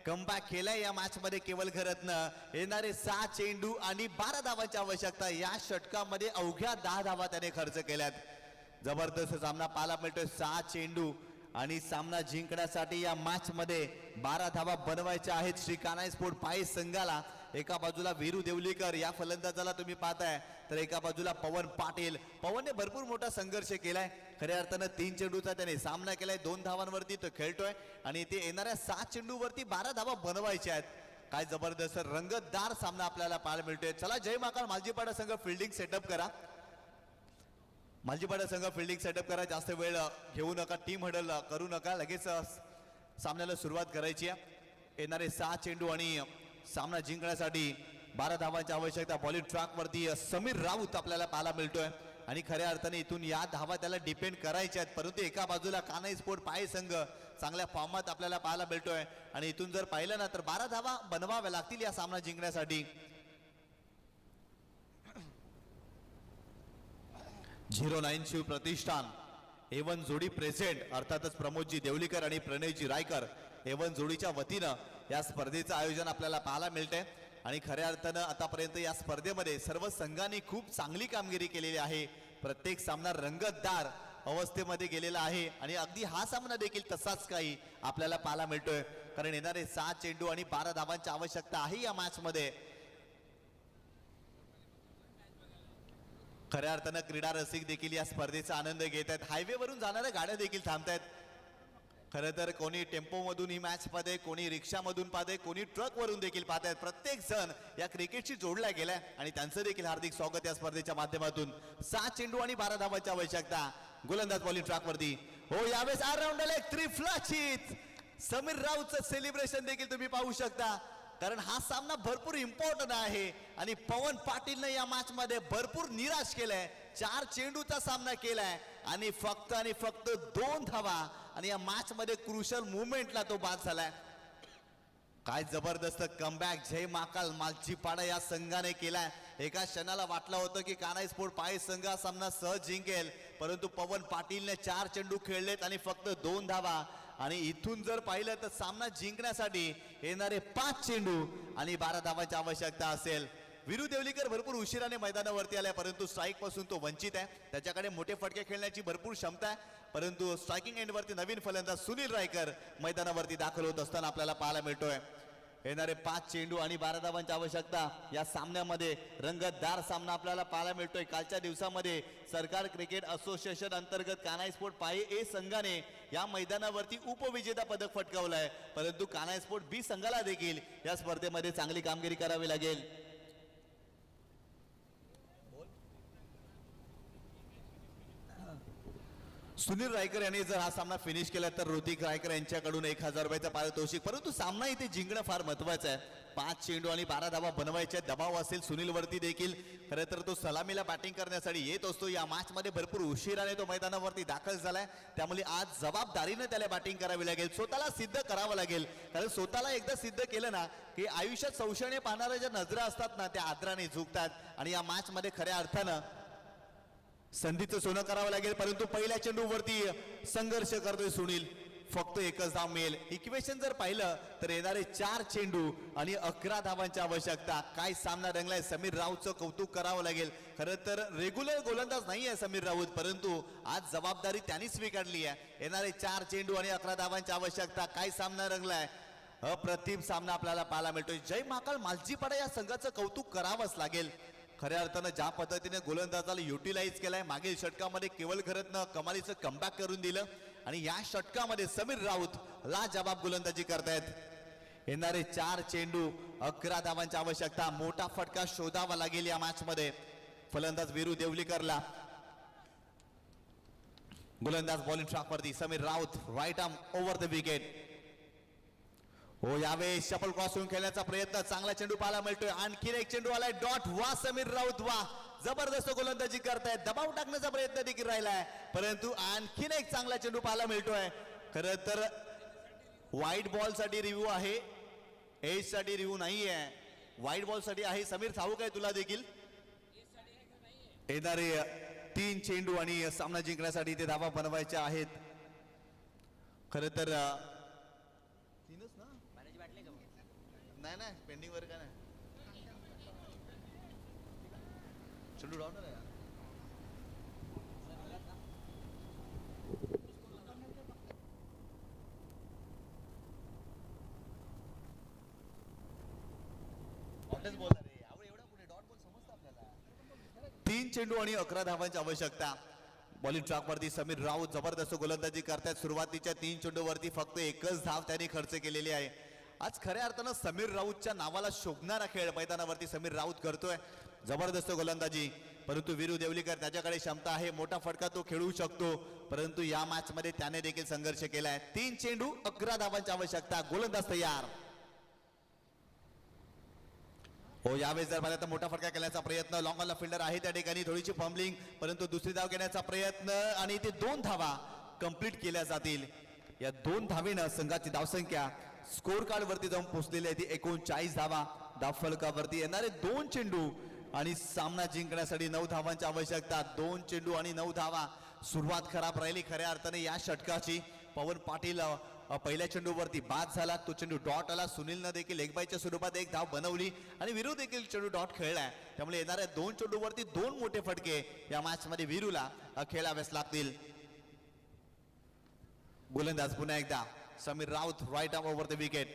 कमबॅक केलाय या मॅच मध्ये केवल घरतनं. येणारे 6 चेंडू आणि 12 धावांची आवश्यकता. या षटकामध्ये अवघ्या 10 धावा त्याने खर्च केल्यात. जबरदस्त सामना पाहायला मिळतोय. 6 चेंडू आणि सामना जिंकण्यासाठी या मॅच मध्ये 12 धावा बनवायच्या आहेत श्री कान्हाई स्पोर्ट पाय संघाला. एका बाजूला वीरू देवलीकर या फलंदाजाला तुम्ही पाहताय तर एका बाजूला पवन पाटील. पवनने भरपूर मोठा संघर्ष केलाय. खऱ्या अर्थानं 3 चेंडूचा त्याने सामना केलाय. 2 धावांवरती तो खेळतोय आणि ते येणाऱ्या 7 चेंडूवरती 12 धावा बनवायच्या आहेत. काय जबरदस्त रंगतदार सामना आपल्याला पाहायला मिळतोय. चला जय महाकाळ मालजीपाडा संघ फिल्डिंग सेटअप करा. मालजीपाडा संघ फिल्डिंग सेटअप करा. जास्त वेळ घेऊ नका. टीम हडल करू नका. लगेच सामन्याला सुरुवात करायची आहे. येणारे 6 चेंडू आणि सामना जिंकण्यासाठी 12 धावांची आवश्यकता. बॉलिंग ट्रॅक वरती समीर राऊत आपल्याला पाहायला मिळतोय आणि खऱ्या अर्थाने इथून या धावा त्याला डिपेंड करायच्या आहेत परंतु एका बाजूला कान्हाई स्पोर्ट पाय संघ चांगल्या फॉर्मात आपल्याला पाहायला मिळतोय आणि इथून जर पाहिलं ना तर 12 धावा बनवाव्या लागतील या सामना जिंकण्यासाठी. 09 शिव प्रतिष्ठान एवन जोडी प्रेझेंट अर्थातच प्रमोदजी देवलीकर आणि प्रणयजी रायकर एवन जोडीच्या वतीनं या स्पर्धेचं आयोजन आपल्याला पाहायला मिळतंय आणि खऱ्या अर्थानं आतापर्यंत या स्पर्धेमध्ये सर्व संघांनी खूप चांगली कामगिरी केलेली आहे. प्रत्येक सामना रंगतदार अवस्थेमध्ये गेलेला आहे आणि अगदी हा सामना देखील तसाच काही आपल्याला पाहायला मिळतोय. कारण येणारे 7 चेंडू आणि 12 धावांची आवश्यकता आहे या मॅच मध्ये. खऱ्या अर्थानं क्रीडा रसिक देखील या स्पर्धेचा आनंद घेत आहेत. हायवेवरून जाणाऱ्या गाड्या देखील थांबतायत. खरं तर कोणी टेम्पो मधून ही मॅच पाहते, कोणी रिक्षामधून पाहते, कोणी ट्रक वरून देखील पाहतायत. प्रत्येक जण या क्रिकेटशी जोडला गेलाय आणि त्यांचं देखील हार्दिक स्वागत या स्पर्धेच्या माध्यमातून. 7 चेंडू आणि 12 धावांची आवश्यकता. गोलंदाज बॉलिंग ट्रॅक वरती. हो, यावेळेस अराउंड एक त्रिफलाचीत समीर राऊतचं सेलिब्रेशन देखील तुम्ही पाहू शकता. कारण हा सामना भरपूर इम्पॉर्टंट आहे आणि पवन पाटीलने या मॅच मध्ये भरपूर निराश केलंय. 4 चेंडूचा सामना केलाय आणि फक्त 2 धावा आणि या मॅच मध्ये क्रुशल मुवमेंटला तो बाद झालाय. काय जबरदस्त कमबॅक जय महाकाल मालजीपाडा या संघाने केलाय. एका क्षणाला वाटलं होतं की कानाई स्पोर्ट पाय संघ हा सामना सहज जिंकेल, परंतु पवन पाटीलने 4 चेंडू खेळलेत आणि फक्त 2 धावा. आणि इथून जर पाहिलं तर सामना जिंकण्यासाठी येणारे 5 चेंडू आणि 12 धावांची आवश्यकता असेल. वीरू देवलीकर भरपूर उशिराने मैदानावरती आलाय, परंतु स्ट्राईक पासून तो वंचित आहे. त्याच्याकडे मोठे फटके खेळण्याची भरपूर क्षमता आहे, परंतु स्ट्रायकिंग एंड वरती नवीन फलंदाज सुनील रायकर मैदानावरती दाखल होत असताना आपल्याला पाहायला मिळतोय. येणारे 5 चेंडू आणि 12 धावांची आवश्यकता. या सामन्यामध्ये रंगतदार सामना आपल्याला पाहायला मिळतोय. कालच्या दिवसामध्ये सरकार क्रिकेट असोसिएशन अंतर्गत कानाई स्पोर्ट पाये ए संघाने या मैदानावरती उपविजेता पदक पटकावलंय, परंतु कानाई स्पोर्ट बी संघाला देखील या स्पर्धेमध्ये चांगली कामगिरी करावी लागेल. सुनील रायकर यांनी जर हा सामना फिनिश केला तर ऋतिक रायकर यांच्याकडून 1000 रुपयाचं पारितोषिक. परंतु सामना इथे जिंकणं फार महत्वाचं आहे. 5 चेंडू आणि 12 धावा बनवायचे दबाव असेल सुनील वरती देखील. खरं तर तो सलामीला बॅटिंग करण्यासाठी येत असतो. या मॅच मध्ये भरपूर उशिराने तो मैदानावरती दाखल झालाय, त्यामुळे आज जबाबदारीने त्याला बॅटिंग करावी लागेल, स्वतःला सिद्ध करावं लागेल. कारण स्वतःला एकदा सिद्ध केलं ना की आयुष्यात संशयाने पाहणाऱ्या ज्या नजरा असतात ना त्या आदराने झुकतात आणि या मॅच मध्ये खऱ्या अर्थानं संधीचं सोनं करावं लागेल. परंतु पहिल्या चेंडूवरती संघर्ष करतोय सुनील. फक्त एकच धाव मिळेल. इक्वेशन जर पाहिलं तर येणारे 4 चेंडू आणि 11 धावांची आवश्यकता. काय सामना रंगलाय. समीर राऊतचं कौतुक करावं लागेल. खरं तर रेग्युलर गोलंदाज नाही आहे समीर राऊत, परंतु आज जबाबदारी त्यांनी स्वीकारली आहे. येणारे 4 चेंडू आणि 11 धावांची आवश्यकता. काय सामना रंगलाय. अप्रतिम सामना आपल्याला पाहायला मिळतोय. जय महाकाल मालजीपाडा या संघाचं कौतुक करावंच लागेल. खऱ्या अर्थानं ज्या पद्धतीने गोलंदाजाला युटिलाइज केलाय. मागील षटकामध्ये केवळ खरतनं कमालीचं कमबॅक करून दिलं आणि या षटकामध्ये समीर राऊत लाजवाब गोलंदाजी करतायत. येणारे 4 चेंडू 11 धावांची आवश्यकता. मोठा फटका शोधावा लागेल या मॅच मध्ये. फलंदाज वीरू देवलीकरला. गोलंदाज बॉलिंग ट्रॅक वरती Sameer Raut. Right arm over the wicket. हो, यावेळेस शफल क्रॉस खेळण्याचा प्रयत्न. चांगला चेंडू पाहायला मिळतोय. आणखीन एक चेंडू आलाय. डॉट. वा समीर राऊत वा. जबरदस्त गोलंदाजी करतायत. दबाव टाकण्याचा प्रयत्न देखील राहिलाय, परंतु आणखीन एक चांगला चेंडू पाहायला मिळतोय. खरं तर व्हाईट बॉल साठी रिव्ह्यू आहे, एज साठी रिव्ह्यू नाहीये. व्हाईट बॉल साठी आहे. समीर ठाऊक आहे तुला देखील. येणारे 3 चेंडू आणि सामना जिंकण्यासाठी ते धावा बनवायच्या आहेत. खरं तर नाही पेंडिंग वर का नाही. चेंडू डाऊन आहे. तीन चेंडू आणि 11 धावांची आवश्यकता. बॉलिंग ट्रॅक वरती समीर राऊत जबरदस्त गोलंदाजी करतात. सुरुवातीच्या 3 चेंडूवरती फक्त एकच धाव त्यांनी खर्च केलेली आहे. आज खऱ्या अर्थानं समीर राऊतच्या नावाला शोभणारा खेळ मैदानावरती समीर राऊत करतोय. जबरदस्त गोलंदाजी. परंतु वीरू देवलीकर त्याच्याकडे क्षमता आहे, मोठा फटका तो खेळू शकतो, परंतु या मॅच मध्ये त्याने देखील संघर्ष केलाय. 3 चेंडू 11 धावांची आवश्यकता. गोलंदाज तयार. हो, यावेळेस जर पाहिलं तर मोठा फटका केल्याचा प्रयत्न. लॉंग ऑनला फिल्डर आहे त्या ठिकाणी. थोडीशी फंबलिंग, परंतु दुसरी धाव घेण्याचा प्रयत्न आणि ते 2 धावा कंप्लीट केल्या जातील. या 2 धावेनं संघाची धावसंख्या स्कोर कार्ड वरती जाऊन पोहोचलेली आहे ती 39 धावा. धावफलकावरती येणारे 2 चेंडू आणि सामना जिंकण्यासाठी 9 धावांची आवश्यकता. 2 चेंडू आणि 9 धावा. सुरुवात खराब राहिली खऱ्या अर्थाने या षटकाची. पवन पाटील पहिल्या चेंडूवरती बाद झाला. तो चेंडू डॉट आला. सुनीलनं देखील लेगबायच्या स्वरूपात एक धाव बनवली आणि वीरू देखील चेंडू डॉट खेळलाय. त्यामुळे येणाऱ्या 2 चेंडूवरती 2 मोठे फटके या मॅच मध्ये वीरूला खेळावेच लागतील. गोलंदाज पुन्हा एकदा Sameer Raut right arm over the wicket.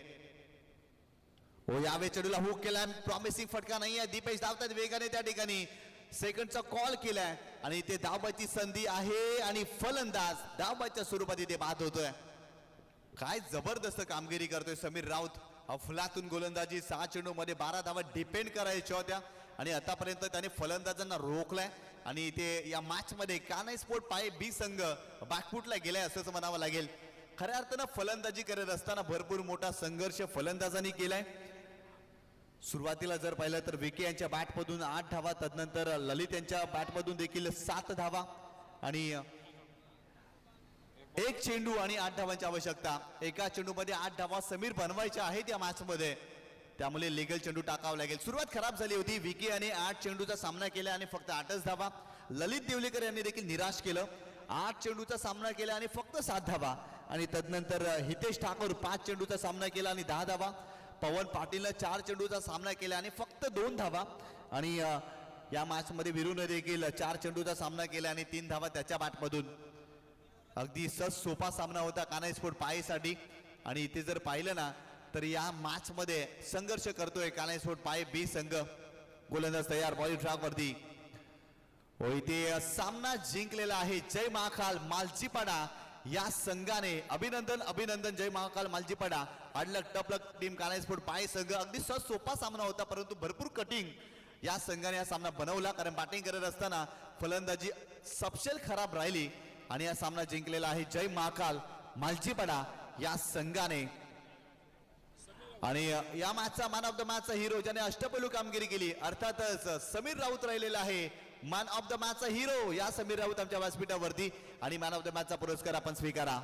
यावे चेंडूला हुक केलाय. प्रॉमिसिंग फटका नाही आहे. दीपेश धावतात वेगाने त्या ठिकाणी. सेकंडचा कॉल केलाय आणि इथे धावबाची संधी आहे आणि फलंदाज धावबाच्या स्वरूपात इथे बाद होतोय. काय जबरदस्त कामगिरी करतोय समीर राऊत. अफलातून गोलंदाजी. 6 चेंडू मध्ये 12 धावा डिपेंड करायच्या होत्या आणि आतापर्यंत त्याने फलंदाजांना रोखलाय. आणि इथे या मॅच मध्ये कानाई स्पोर्ट पाय बी संघ बॅकफुटला गेलाय असंच म्हणावं लागेल. खऱ्या अर्थानं फलंदाजी करत असताना भरपूर मोठा संघर्ष फलंदाजांनी केलाय. सुरुवातीला जर पाहिलं तर विके यांच्या बॅटमधून 8 धावा, तदनंतर ललित यांच्या बॅटमधून देखील 7 धावा आणि 1 चेंडू आणि 8 धावांची आवश्यकता. एका चेंडूमध्ये 8 धावा समीर बनवायच्या आहेत या मॅच मध्ये. त्यामुळे लीगल चेंडू टाकावा लागेल. सुरुवात खराब झाली होती. विके याने 8 चेंडूचा सामना केला आणि फक्त 8च धावा. ललित देवलेकर यांनी देखील निराश केलं. 8 चेंडूचा सामना केला आणि फक्त 7 धावा. आणि तदनंतर हितेश ठाकूर 5 चेंडूचा सामना केला आणि 10 धावा. पवन पाटीलनं 4 चेंडूचा सामना केला आणि फक्त 2 धावा. आणि या मॅच मध्ये वीरूने देखील 4 चेंडूचा सामना केला आणि 3 धावा त्याच्या बॅटमधून. अगदी सोपा सामना होता कानाई स्पोर्ट पायसाठी. आणि इथे जर पाहिलं ना तर या मॅच मध्ये संघर्ष करतोय कानाई स्पोर्ट पाय बी संघ. गोलंदाज तयार बॉलिंग ट्रॅक वरती. इथे सामना जिंकलेला आहे जय महाकाल मालजीपाडा या संघाने. अभिनंदन अभिनंदन जय महाकाल मालजीपाडा. अडलक टपलक टीम कानाई स्पोर्ट पाय संघ. अगदी सोपा सामना होता परंतु भरपूर कटिंग या संघाने हा सामना बनवला. कारण बॅटिंग करत असताना फलंदाजी सपशेल खराब राहिली आणि हा सामना जिंकलेला आहे जय महाकाल मालजीपाडा या संघाने. आणि या मॅचचा मॅन ऑफ द मॅचचा हिरो ज्याने अष्टपैलू कामगिरी केली अर्थातच समीर राऊत राहिलेला आहे मॅन ऑफ द मॅचचा हिरो. या समीर राऊत आमच्या व्यासपीठावरती आणि मॅन ऑफ द मॅचचा पुरस्कार आपण स्वीकारा.